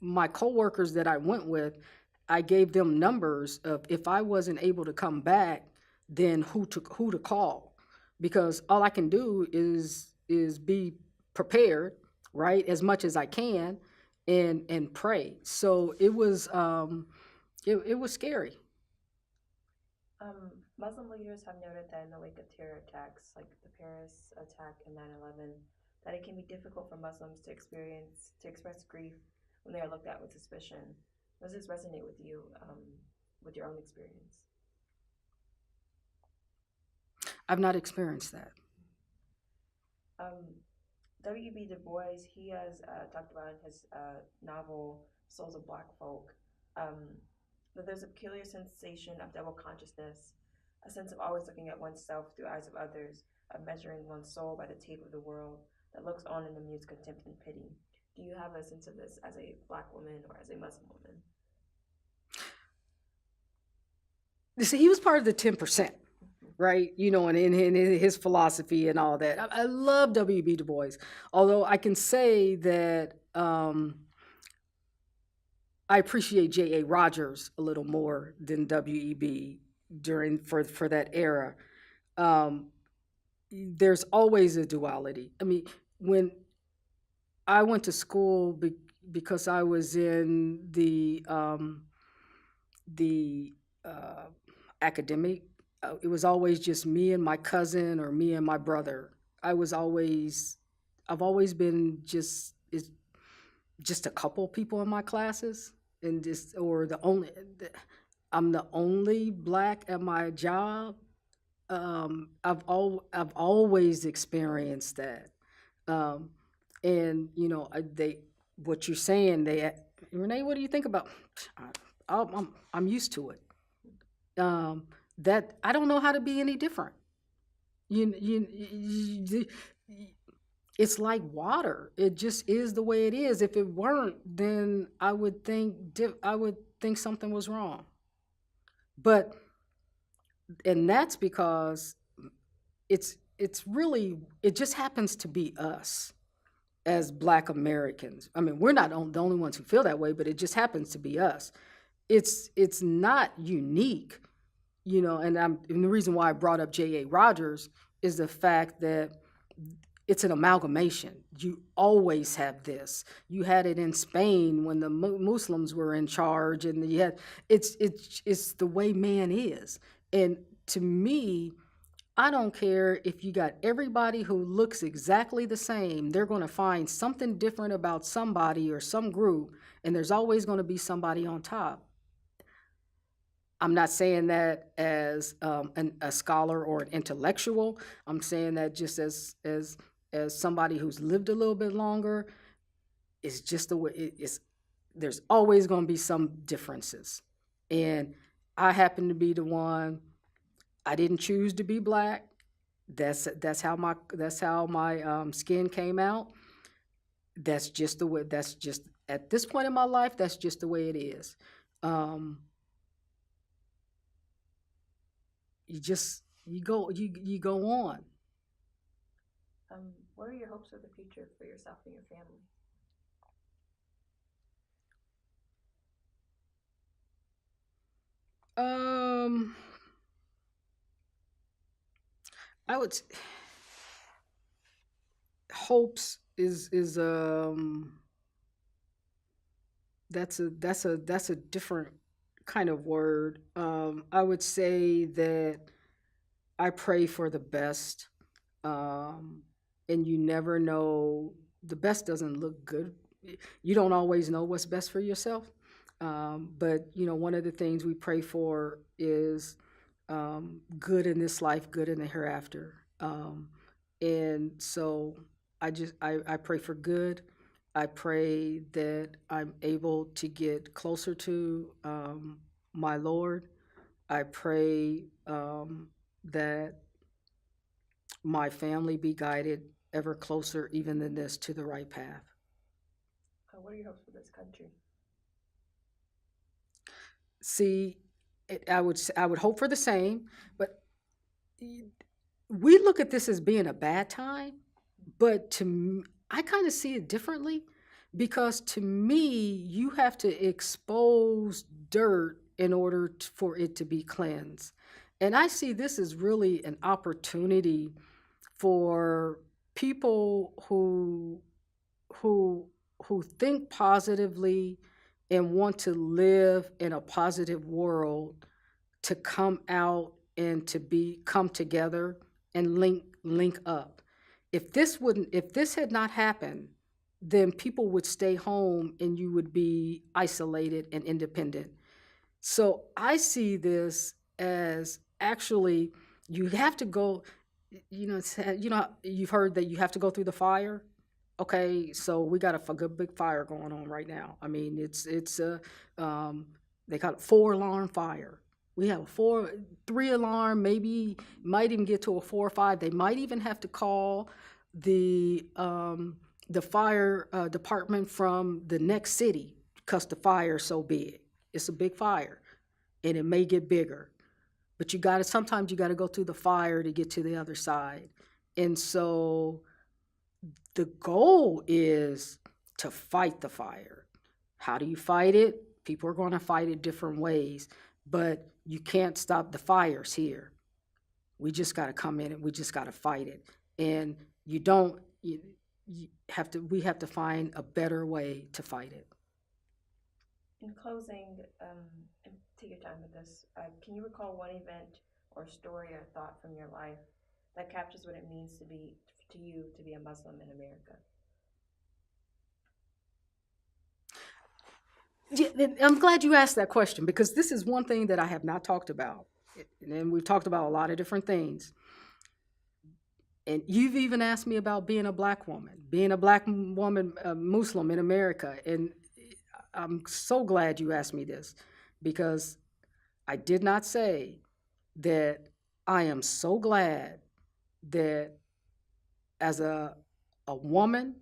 my coworkers that I went with, I gave them numbers of if I wasn't able to come back, then who to call, because all I can do is be prepared, right, as much as I can, and pray. So it was scary. Muslim leaders have noted that in the wake of terror attacks like the Paris attack and 9/11, that it can be difficult for Muslims to express grief when they are looked at with suspicion. Does this resonate with you, with your own experience? I've not experienced that. W.B. Du Bois, he has talked about in his novel Souls of Black Folk that there's a peculiar sensation of double consciousness, a sense of always looking at oneself through eyes of others, of measuring one's soul by the tape of the world that looks on and immutes contempt and pity. Do you have a sense of this as a Black woman or as a Muslim woman? You see, he was part of the 10%, right? And in his philosophy and all that. I love W.B. Du Bois, although I can say that I appreciate J.A. Rogers a little more than W.E.B. for that era. There's always a duality. I mean, when I went to school because I was in the academic, it was always just me and my cousin or me and my brother. I've always been just a couple people in my classes, and I'm the only Black at my job. I've always experienced that, and what you're saying, Renee, what do you think about? I'm used to it. That I don't know how to be any different. It's like water. It just is the way it is. If it weren't, then I would think something was wrong. And that's because it just happens to be us as Black Americans. I mean, we're not the only ones who feel that way, but it just happens to be us. It's not unique, and the reason why I brought up J.A. Rogers is the fact that it's an amalgamation. You always have this. You had it in Spain when the Muslims were in charge, and it's the way man is. And to me, I don't care if you got everybody who looks exactly the same, they're going to find something different about somebody or some group, and there's always going to be somebody on top. I'm not saying that as a scholar or an intellectual. I'm saying that just as somebody who's lived a little bit longer. It's just the way it is. There's always going to be some differences, and I happen to be the one. I didn't choose to be black. That's how my skin came out. That's just the way. That's just at this point in my life. That's just the way it is. Um, you go on. What are your hopes for the future for yourself and your family? Um, I would hopes is that's a different kind of word. I would say that I pray for the best, um, and you never know. The best doesn't look good. You don't always know what's best for yourself. But one of the things we pray for is good in this life, good in the hereafter. And so I pray for good. I pray that I'm able to get closer to my Lord. I pray that my family be guided ever closer, even than this, to the right path. What are your hopes for this country? See, I would hope for the same, but we look at this as being a bad time, but I kind of see it differently because to me, you have to expose dirt in order for it to be cleansed. And I see this as really an opportunity for people who who think positively and want to live in a positive world to come out and to be come together and link up. If this had not happened, then people would stay home and you would be isolated and independent. So I see this as actually you have to go, you've heard that you have to go through the fire. Okay, so we got a good big fire going on right now. I mean, it's a they call it 4 alarm fire. We have a 3 alarm, maybe might even get to a 4 or 5. They might even have to call the fire department from the next city because the fire is so big. It's a big fire, and it may get bigger. But sometimes you gotta go through the fire to get to the other side. And so the goal is to fight the fire. How do you fight it? People are going to fight it different ways, but you can't stop the fires here. We just got to come in and we just got to fight it. And we have to find a better way to fight it. In closing, and take your time with this, can you recall one event or story or thought from your life that captures what it means to you to be a Muslim in America? Yeah, I'm glad you asked that question because this is one thing that I have not talked about. And we've talked about a lot of different things. And you've even asked me about being a black woman, Muslim in America. And I'm so glad you asked me this because I did not say that I am so glad that as a woman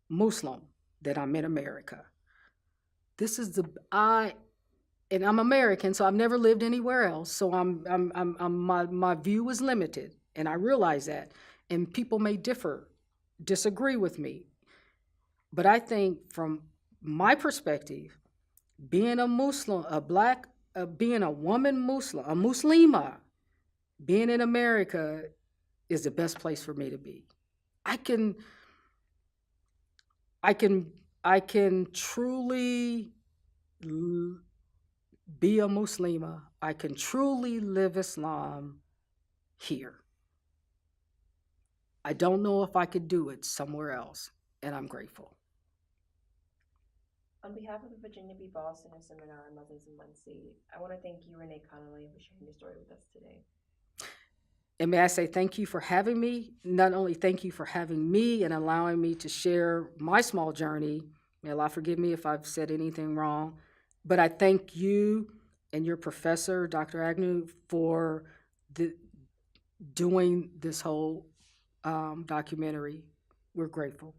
Muslim that I'm in America. This is and I'm American, so I've never lived anywhere else. So my view is limited, and I realize that. And people may disagree with me, but I think from my perspective, being a Muslim, being a woman Muslim, a Muslima, being in America is the best place for me to be. I can truly be a Muslima. I can truly live Islam here. I don't know if I could do it somewhere else, and I'm grateful. On behalf of the Virginia B. Ball Center Seminar on Muslims in Muncie, I want to thank you, Renee Conley, for sharing your story with us today. And may I say thank you for having me. Not only thank you for having me and allowing me to share my small journey. May Allah forgive me if I've said anything wrong. But I thank you and your professor, Dr. Agnew, for doing this whole documentary. We're grateful.